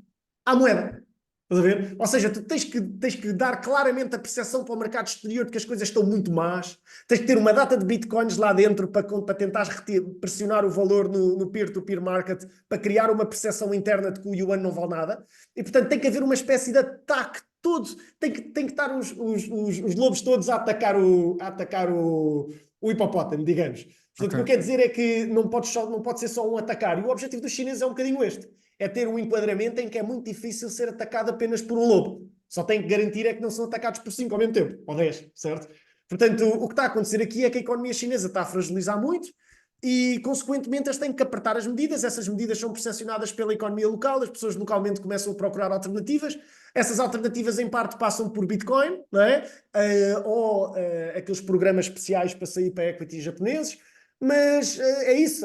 à moeda. Estás a ver? Ou seja, tu tens que dar claramente a percepção para o mercado exterior de que as coisas estão muito más, tens que ter uma data de bitcoins lá dentro para tentar pressionar o valor no peer-to-peer market, para criar uma percepção interna de que o yuan não vale nada. E, portanto, tem que haver uma espécie de ataque todos, tem que estar os lobos todos a atacar o hipopótamo, digamos. Portanto, o que eu quero dizer é que não pode ser só um atacar. E o objetivo dos chineses é um bocadinho este. É ter um enquadramento em que é muito difícil ser atacado apenas por um lobo. Só tem que garantir é que não são atacados por 5 ao mesmo tempo, ou 10, certo? Portanto, o que está a acontecer aqui é que a economia chinesa está a fragilizar muito e, consequentemente, eles têm que apertar as medidas. Essas medidas são percepcionadas pela economia local, as pessoas localmente começam a procurar alternativas. Essas alternativas, em parte, passam por Bitcoin, não é? Ou aqueles programas especiais para sair para equity japoneses. Mas é isso,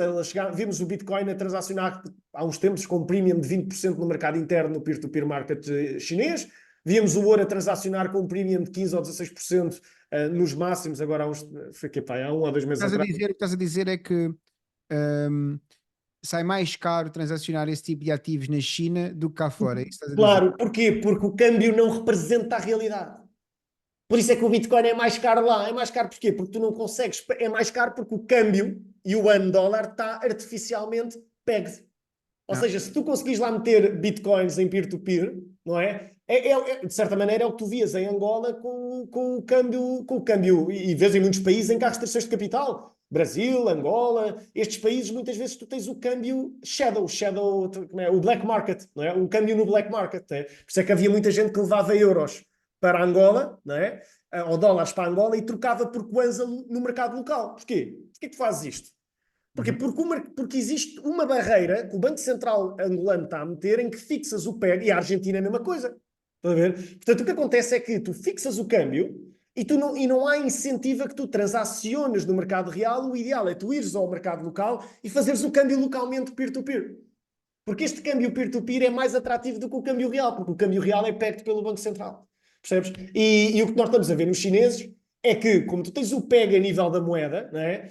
vimos o Bitcoin a transacionar há uns tempos com um premium de 20% no mercado interno no peer-to-peer market chinês. Víamos o ouro a transacionar com um premium de 15% ou 16% nos máximos, agora há 1 ou 2 meses atrás. O que estás a dizer é que sai mais caro transacionar esse tipo de ativos na China do que cá fora. É isso que estás a dizer? Claro, porquê? Porque o câmbio não representa a realidade. Por isso é que o Bitcoin é mais caro lá. É mais caro porquê? Porque tu não consegues. É mais caro porque o câmbio e o dólar está artificialmente pegged. Ou seja, se tu conseguires lá meter Bitcoins em peer-to-peer, não é? De certa maneira é o que tu vias em Angola com o câmbio. E vês em muitos países em que há restrições de capital. Brasil, Angola, estes países, muitas vezes tu tens o câmbio shadow, o black market, não é? O câmbio no black market. Não é? Por isso é que havia muita gente que levava euros para Angola, não é? Ou dólares para Angola e trocava por kwanza no mercado local. Porquê? Porquê que tu fazes isto? Porquê? Porque existe uma barreira que o Banco Central angolano está a meter em que fixas o PEG e a Argentina é a mesma coisa. Está a ver? Portanto, o que acontece é que tu fixas o câmbio e não há incentivo a que tu transaciones no mercado real. O ideal é tu ires ao mercado local e fazeres o câmbio localmente peer-to-peer. Porque este câmbio peer-to-peer é mais atrativo do que o câmbio real, porque o câmbio real é pegged pelo Banco Central. Percebes? E o que nós estamos a ver nos chineses é que, como tu tens o PEG a nível da moeda, não é?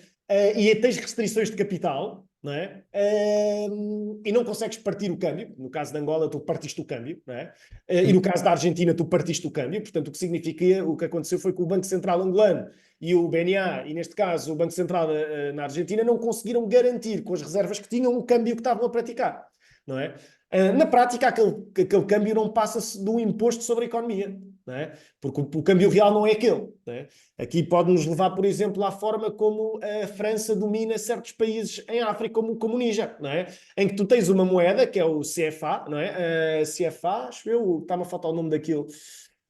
E tens restrições de capital, não é? E não consegues partir o câmbio. No caso de Angola, tu partiste o câmbio, não é? E no caso da Argentina, tu partiste o câmbio. Portanto, o que aconteceu foi que o Banco Central angolano e o BNA, e neste caso o Banco Central na Argentina, não conseguiram garantir com as reservas que tinham o câmbio que estavam a praticar, não é? Na prática, aquele câmbio não passa-se de um imposto sobre a economia, não é? Porque o câmbio real não é aquele. Não é? Aqui pode-nos levar, por exemplo, à forma como a França domina certos países em África, como o Níger, não é? Em que tu tens uma moeda, que é o CFA, não é? CFA, acho eu, está-me a faltar o nome daquilo,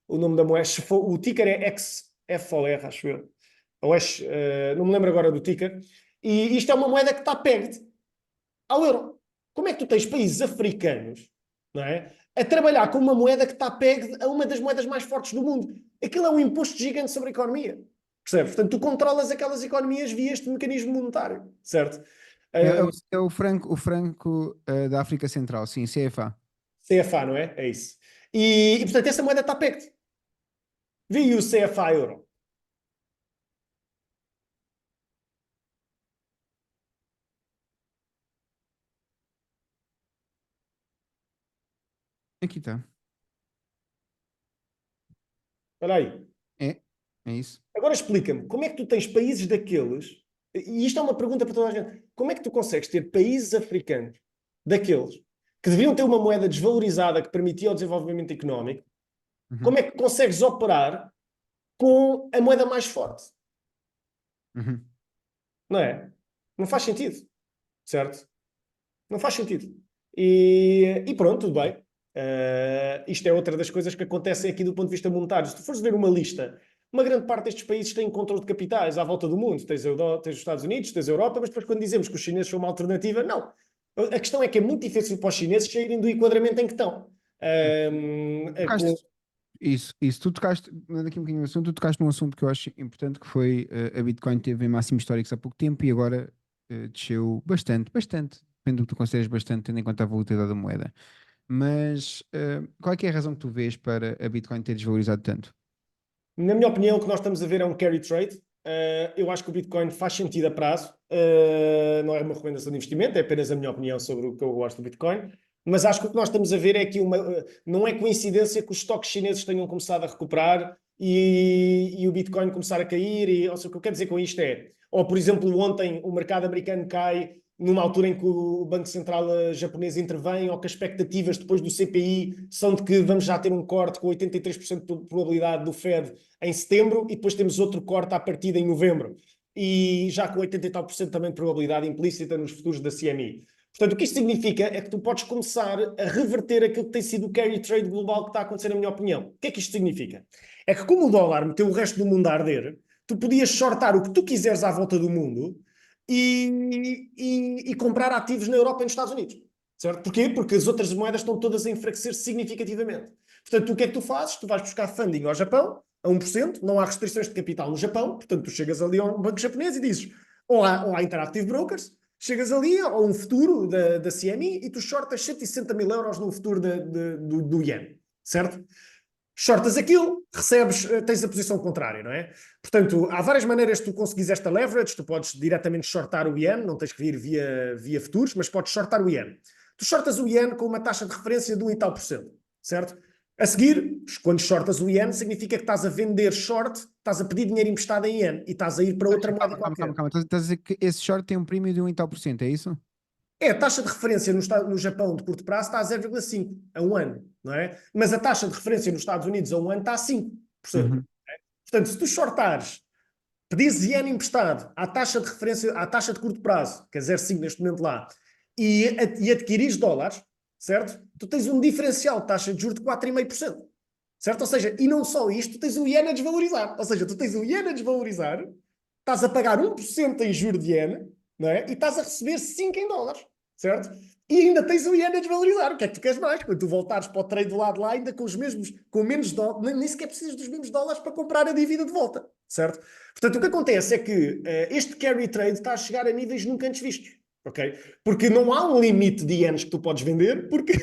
o nome da moeda, o ticker é XFOR, acho eu. Ou não me lembro agora do ticker. E isto é uma moeda que está pegged ao euro. como é que tu tens países africanos, não é, a trabalhar com uma moeda que está pegue a uma das moedas mais fortes do mundo? Aquilo é um imposto gigante sobre a economia. Percebes? Portanto, tu controlas aquelas economias via este mecanismo monetário, certo? É o franco da África Central, sim, CFA. CFA, não é? É isso. E portanto, essa moeda está pegue. Vê o CFA euro. Aqui está. Espera aí. É isso. Agora explica-me, como é que tu tens países daqueles, e isto é uma pergunta para toda a gente, como é que tu consegues ter países africanos daqueles que deviam ter uma moeda desvalorizada que permitia o desenvolvimento económico, Uhum. como é que consegues operar com a moeda mais forte? Uhum. Não é? Não faz sentido, certo? Não faz sentido. E pronto, tudo bem. Isto é outra das coisas que acontecem aqui do ponto de vista monetário. Se tu fores ver uma lista, uma grande parte destes países tem controle de capitais à volta do mundo. Tens os Estados Unidos, tens a Europa, mas depois quando dizemos que os chineses são uma alternativa, não. A questão é que é muito difícil para os chineses saírem do enquadramento em que estão. Tocaste, isso, tu tocaste, daqui um bocadinho no assunto, tu tocaste num assunto que eu acho importante, que foi a Bitcoin teve em máximos históricos há pouco tempo e agora desceu bastante, depende do que tu consideras bastante, tendo em conta a volatilidade da moeda. Mas qual é que é a razão que tu vês para a Bitcoin ter desvalorizado tanto? Na minha opinião, o que nós estamos a ver é um carry trade. Eu acho que o Bitcoin faz sentido a prazo. Não é uma recomendação de investimento, é apenas a minha opinião sobre o que eu gosto do Bitcoin. Mas acho que o que nós estamos a ver é que não é coincidência que os estoques chineses tenham começado a recuperar e o Bitcoin começar a cair. Ou seja, o que eu quero dizer com isto é, ou por exemplo, ontem o mercado americano cai numa altura em que o Banco Central japonês intervém, ou que as expectativas depois do CPI são de que vamos já ter um corte com 83% de probabilidade do Fed em setembro, e depois temos outro corte à partida em novembro, e já com 80 e tal por cento também de probabilidade implícita nos futuros da CME. Portanto, o que isto significa é que tu podes começar a reverter aquilo que tem sido o carry trade global que está a acontecer, na minha opinião. O que é que isto significa? É que como o dólar meteu o resto do mundo a arder, tu podias shortar o que tu quiseres à volta do mundo e comprar ativos na Europa e nos Estados Unidos. Certo? Porquê? Porque as outras moedas estão todas a enfraquecer significativamente. Portanto, o que é que tu fazes? Tu vais buscar funding ao Japão, a 1%, não há restrições de capital no Japão, portanto, tu chegas ali ao banco japonês e dizes, ou à Interactive Brokers, chegas ali a um futuro da CME e tu shortas 160 mil euros no futuro do Yen, certo? Shortas aquilo, recebes, tens a posição contrária, não é? Portanto, há várias maneiras de tu conseguires esta leverage. Tu podes diretamente shortar o Yen, não tens que vir via futuros, mas podes shortar o Yen. Tu shortas o Yen com uma taxa de referência de 1 e tal por cento, certo? A seguir, quando shortas o Yen, significa que estás a vender short, estás a pedir dinheiro emprestado em Yen e estás a ir para outra moeda qualquer. Calma. Estás a dizer que esse short tem um prémio de 1 e tal por cento, é isso? É, a taxa de referência no Japão de curto prazo está a 0,5 a um ano, não é? Mas a taxa de referência nos Estados Unidos a um ano está a 5%. Uhum. Portanto, se tu shortares, pedires yen emprestado à taxa de referência, à taxa de curto prazo, que é 0,5 neste momento lá, e adquirires dólares, certo? Tu tens um diferencial de taxa de juros de 4,5%. Certo? Ou seja, e não só isto, tu tens o iene a desvalorizar. Ou seja, tu tens o iene a desvalorizar, estás a pagar 1% em juros de iene, não é? E estás a receber 5 em dólares, certo? E ainda tens o iene a desvalorizar. O que é que tu queres mais? Quando tu voltares para o trade do lado lá, ainda com os mesmos, com menos dólares, nem sequer precisas dos mesmos dólares para comprar a dívida de volta, certo? Portanto, o que acontece é que este carry trade está a chegar a níveis nunca antes vistos. Okay? Porque não há um limite de ienes que tu podes vender, porque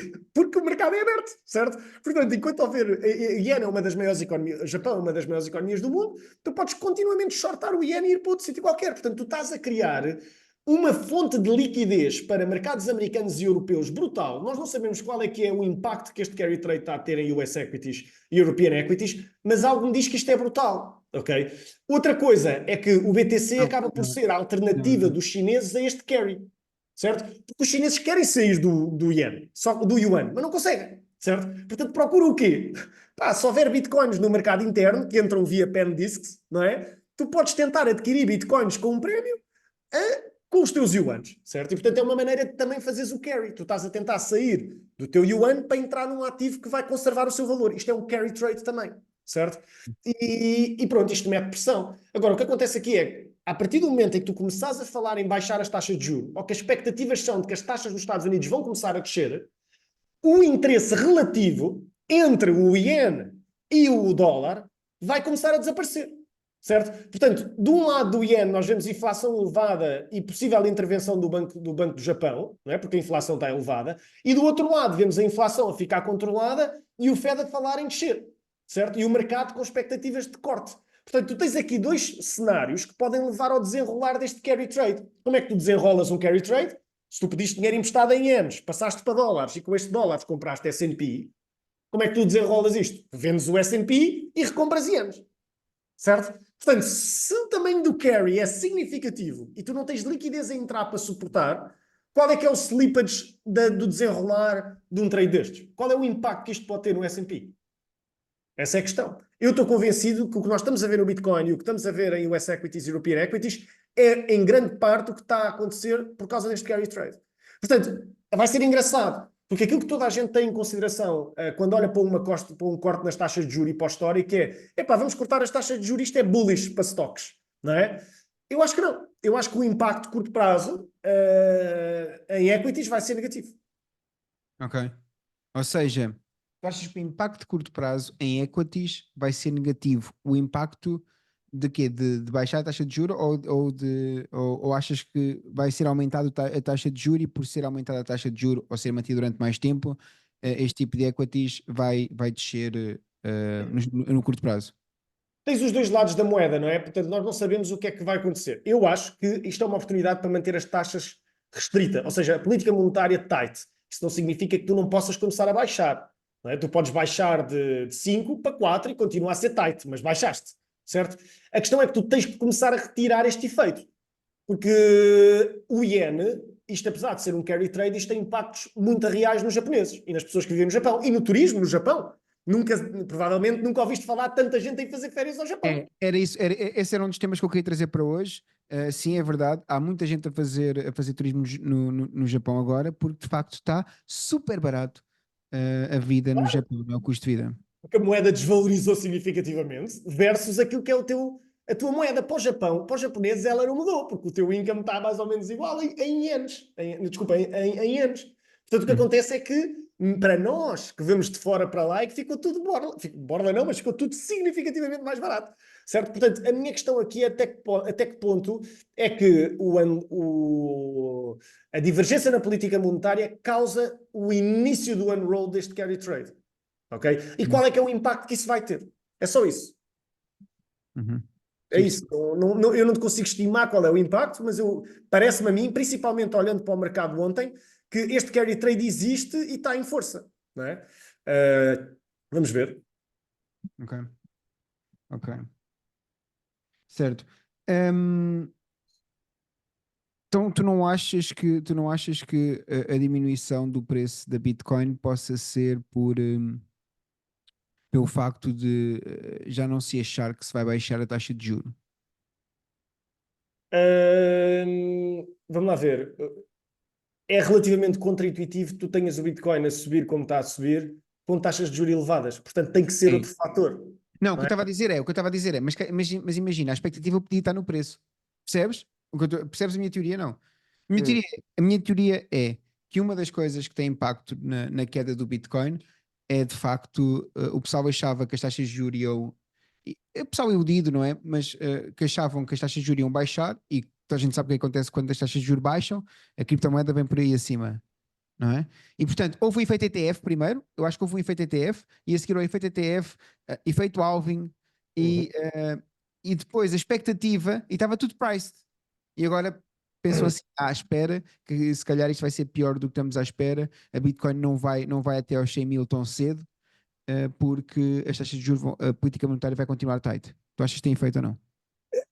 o mercado é aberto, certo? Portanto, enquanto houver iene é uma das maiores economias, o Japão é uma das maiores economias do mundo, tu podes continuamente shortar o iene e ir para outro sítio qualquer. Portanto, tu estás a criar uma fonte de liquidez para mercados americanos e europeus brutal. Nós não sabemos qual é que é o impacto que este carry trade está a ter em US equities e European equities, mas algo me diz que isto é brutal. Okay? Outra coisa é que o BTC acaba por ser a alternativa dos chineses a este carry. Certo? Porque os chineses querem sair do yen, só do yuan, mas não conseguem, certo? Portanto, procuram o quê? Pá, se houver bitcoins no mercado interno, que entram via Pendiscs, não é? Tu podes tentar adquirir bitcoins com um prémio com os teus yuans, certo? E, portanto, é uma maneira de também fazeres o carry. Tu estás a tentar sair do teu yuan para entrar num ativo que vai conservar o seu valor. Isto é um carry trade também, certo? E pronto, isto mete pressão. Agora, o que acontece aqui é a partir do momento em que tu começares a falar em baixar as taxas de juros, ou que as expectativas são de que as taxas nos Estados Unidos vão começar a crescer, o interesse relativo entre o iene e o dólar vai começar a desaparecer. Certo? Portanto, de um lado do iene nós vemos inflação elevada e possível intervenção do Banco do Japão, não é? Porque a inflação está elevada, e do outro lado vemos a inflação a ficar controlada e o Fed a falar em descer, certo? E o mercado com expectativas de corte. Portanto, tu tens aqui dois cenários que podem levar ao desenrolar deste carry trade. Como é que tu desenrolas um carry trade? Se tu pediste dinheiro emprestado em ienes, passaste para dólares e com estes dólares compraste S&P, como é que tu desenrolas isto? Vendes o S&P e recompras ienes. Certo? Portanto, se o tamanho do carry é significativo e tu não tens liquidez a entrar para suportar, qual é que é o slippage do desenrolar de um trade destes? Qual é o impacto que isto pode ter no S&P? Essa é a questão. Eu estou convencido que o que nós estamos a ver no Bitcoin e o que estamos a ver em US Equities e European Equities é, em grande parte, o que está a acontecer por causa deste carry trade. Portanto, vai ser engraçado, porque aquilo que toda a gente tem em consideração quando olha para, para um corte nas taxas de juros e para o histórico é, epá, vamos cortar as taxas de juros, isto é bullish para stocks, não é? Eu acho que não. Eu acho que o impacto de curto prazo em equities vai ser negativo. Ok. Ou seja, tu achas que o impacto de curto prazo em equities vai ser negativo? O impacto de quê? De baixar a taxa de juros ou achas que vai ser aumentado a taxa de juros e por ser aumentada a taxa de juros ou ser mantida durante mais tempo, este tipo de equities vai descer no curto prazo? Tens os dois lados da moeda, não é? Portanto, nós não sabemos o que é que vai acontecer. Eu acho que isto é uma oportunidade para manter as taxas restrita, ou seja, a política monetária tight. Isso não significa que tu não possas começar a baixar. Não é? Tu podes baixar de 5 para 4 e continua a ser tight, mas baixaste, certo? A questão é que tu tens que começar a retirar este efeito. Porque o iene, isto apesar de ser um carry trade, isto tem impactos muito reais nos japoneses e nas pessoas que vivem no Japão e no turismo no Japão. Provavelmente nunca ouviste falar de tanta gente em fazer férias ao Japão. Era isso, esse era um dos temas que eu queria trazer para hoje. Sim, é verdade, há muita gente a fazer turismo no Japão agora, porque de facto está super barato a vida no Japão, não é? O custo de vida. Porque a moeda desvalorizou significativamente versus aquilo que é a tua moeda para o Japão. Para os japoneses ela não mudou, porque o teu income está mais ou menos igual em ienes. Desculpa, em ienes. Portanto, o que acontece é que, para nós que vemos de fora para lá, é que ficou tudo borla não, mas ficou tudo significativamente mais barato. Certo? Portanto, a minha questão aqui é até que ponto é que a divergência na política monetária causa o início do unroll deste carry trade. Ok? E qual é que é o impacto que isso vai ter? É só isso. Uhum. É isso. Eu não te consigo estimar qual é o impacto, mas parece-me a mim, principalmente olhando para o mercado ontem, que este carry trade existe e está em força. Não é? Vamos ver. Ok, ok. Certo. Hum, então tu não achas que a diminuição do preço da Bitcoin possa ser pelo facto de já não se achar que se vai baixar a taxa de juros? Vamos lá ver. É relativamente contraintuitivo tu tenhas o Bitcoin a subir como está a subir, com taxas de juros elevadas. Portanto, tem que ser Sim. outro fator. Não, o Não que eu é? estava a dizer é, mas imagina, a expectativa podia estar no preço. Percebes? Percebes a minha teoria? Não. A minha teoria é que uma das coisas que tem impacto na queda do Bitcoin é de facto, o pessoal achava que as taxas de juros iam. O pessoal iludido, não é? Mas que achavam que as taxas de juros iam baixar e toda a gente sabe o que acontece quando as taxas de juros baixam, a criptomoeda vem por aí acima, não é? E portanto, houve o efeito ETF primeiro, eu acho que houve um efeito ETF, e a seguir ao efeito ETF, efeito halving, Uhum. e depois a expectativa, e estava tudo priced. E agora pensam assim, à espera, que se calhar isto vai ser pior do que estamos à espera, a Bitcoin não vai até aos 100 mil tão cedo, porque as taxas de juros, a política monetária vai continuar tight. Tu achas que tem efeito ou não?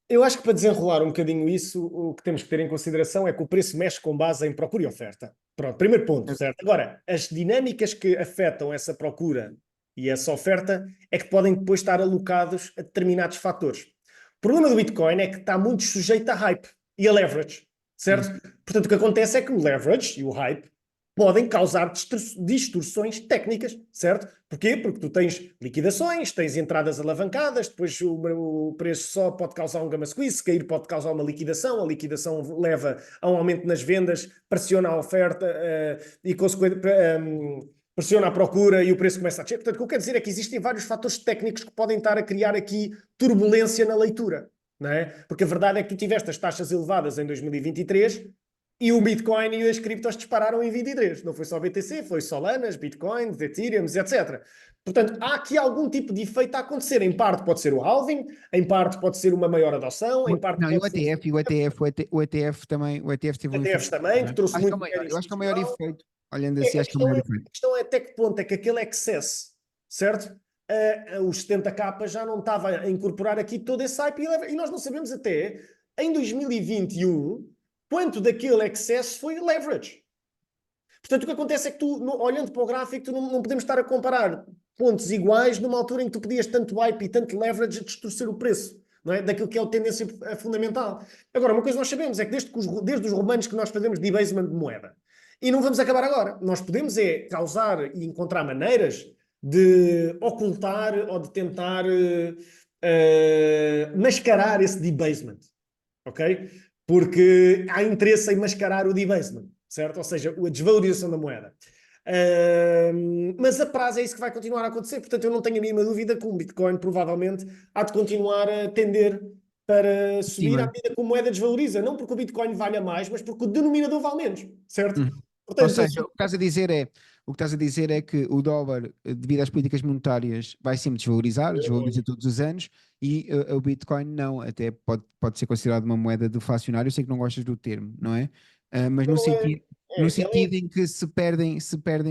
Eu acho que para desenrolar um bocadinho isso, o que temos que ter em consideração é que o preço mexe com base em procura e oferta. Pronto, primeiro ponto, certo? Agora, as dinâmicas que afetam essa procura e essa oferta é que podem depois estar alocados a determinados fatores. O problema do Bitcoin é que está muito sujeito a hype e a leverage, certo? Portanto, o que acontece é que o leverage e o hype podem causar distorções técnicas, certo? Porquê? Porque tu tens liquidações, tens entradas alavancadas, depois o preço só pode causar um gamma squeeze, se cair pode causar uma liquidação, a liquidação leva a um aumento nas vendas, pressiona a oferta e consequentemente pressiona a procura e o preço começa a descer. Portanto, o que eu quero dizer é que existem vários fatores técnicos que podem estar a criar aqui turbulência na leitura, não é? Porque a verdade é que tu tiveste as taxas elevadas em 2023 e o Bitcoin e as criptos dispararam em 23. Não foi só BTC, foi Solanas, Bitcoins, Ethereum, etc. Portanto, há aqui algum tipo de efeito a acontecer. Em parte pode ser o halving, em parte pode ser uma maior adoção, em parte Não, e o pode ser ETF, o ETF também, o ETF teve um ETFs efeito. também, que trouxe Acho que é muito o dinheiro maior, eu acho que é o maior institucional. efeito, olhando assim, acho que é o maior efeito. A questão é até que ponto é que aquele excess, certo? Os 70K já não estava a incorporar aqui todo esse hype e nós não sabemos até em 2021 quanto daquele excess foi leverage. Portanto, o que acontece é que tu, olhando para o gráfico, tu não podemos estar a comparar pontos iguais numa altura em que tu podias tanto hype e tanto leverage a distorcer o preço, não é? Daquilo que é a tendência fundamental. Agora, uma coisa nós sabemos é que desde os romanos que nós fazemos debasement de moeda. E não vamos acabar agora. Nós podemos causar e encontrar maneiras de ocultar ou de tentar mascarar esse debasement, ok? Porque há interesse em mascarar o debasement, certo? Ou seja, a desvalorização da moeda. Mas a prazo é isso que vai continuar a acontecer. Portanto, eu não tenho a mínima dúvida que o Bitcoin provavelmente há de continuar a tender para subir à medida que a moeda desvaloriza. Não porque o Bitcoin valha mais, mas porque o denominador vale menos, certo? Ou Portanto, seja, o que estás a dizer é que o dólar, devido às políticas monetárias, vai sempre desvaloriza todos os anos, e o Bitcoin não, até pode ser considerado uma moeda deflacionária. Eu sei que não gostas do termo, não é? Mas no não é, sentido, no sentido em que se perdem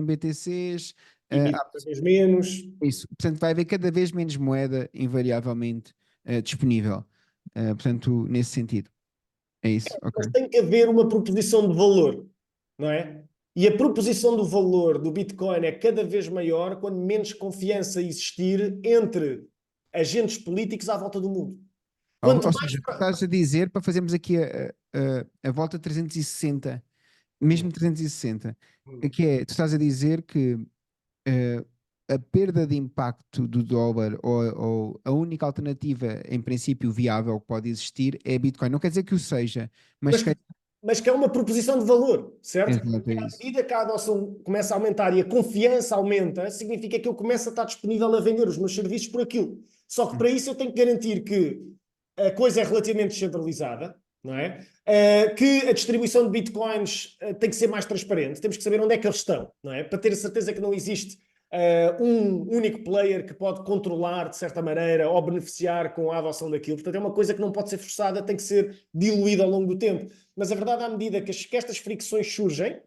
BTCs, emite cada vez menos. isso. Portanto, vai haver cada vez menos moeda, invariavelmente, disponível. Portanto, nesse sentido. É isso, Mas ok. tem que haver uma proposição de valor, não é? E a proposição do valor do Bitcoin é cada vez maior quando menos confiança existir entre agentes políticos à volta do mundo. Quanto Ou mais. seja, tu estás a dizer para fazermos aqui a volta 360, mesmo 360, que é, tu estás a dizer que eh, a perda de impacto do dólar, ou a única alternativa em princípio viável que pode existir é Bitcoin. Não quer dizer que o seja, mas Mas, mas que é uma proposição de valor, certo? exato, é À isso. medida que a adoção começa a aumentar e a confiança aumenta, significa que eu começo a estar disponível a vender os meus serviços por aquilo. Só que para isso eu tenho que garantir que a coisa é relativamente descentralizada, não é? Que a distribuição de bitcoins tem que ser mais transparente, temos que saber onde é que eles estão, não é? Para ter a certeza que não existe um único player que pode controlar de certa maneira ou beneficiar com a adoção daquilo. Portanto, é uma coisa que não pode ser forçada, tem que ser diluída ao longo do tempo. Mas a verdade, à medida que estas fricções surgem,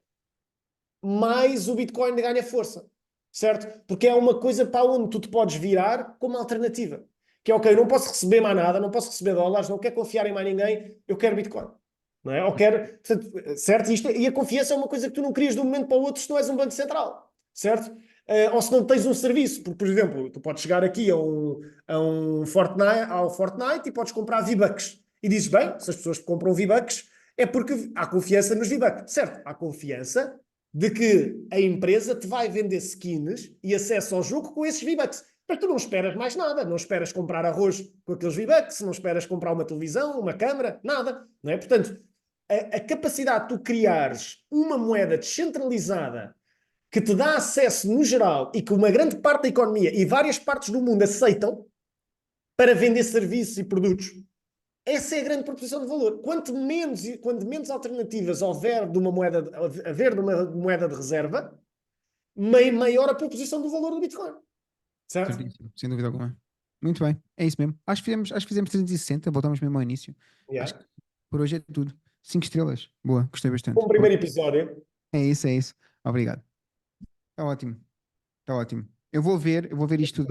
mais o Bitcoin ganha força, certo? Porque é uma coisa para onde tu te podes virar como alternativa. Que é, ok, não posso receber mais nada, não posso receber dólares, não quero confiar em mais ninguém, eu quero Bitcoin. Não é? Ou quero, portanto, certo? E a confiança é uma coisa que tu não crias de um momento para o outro se não és um banco central, certo? Ou se não tens um serviço, porque, por exemplo, tu podes chegar aqui a um Fortnite, ao Fortnite e podes comprar V-Bucks. E dizes, bem, se as pessoas compram V-Bucks é porque há confiança nos V-Bucks, certo? Há confiança de que a empresa te vai vender skins e acesso ao jogo com esses V-Bucks. Mas tu não esperas mais nada, não esperas comprar arroz com aqueles V-Bucks, não esperas comprar uma televisão, uma câmara, nada. Não é? Portanto, a capacidade de tu criares uma moeda descentralizada que te dá acesso no geral e que uma grande parte da economia e várias partes do mundo aceitam para vender serviços e produtos, essa é a grande proposição de valor. Quanto menos alternativas houver de uma moeda de reserva, maior a proposição do valor do Bitcoin. Certo? Certíssimo, sem dúvida alguma. Muito bem, é isso mesmo. Acho que fizemos 360, voltamos mesmo ao início. Yeah. Acho que por hoje é tudo. 5 estrelas. Boa, gostei bastante. Bom primeiro episódio. É isso, é isso. Obrigado. Está ótimo, está ótimo. Eu vou ver isto tudo.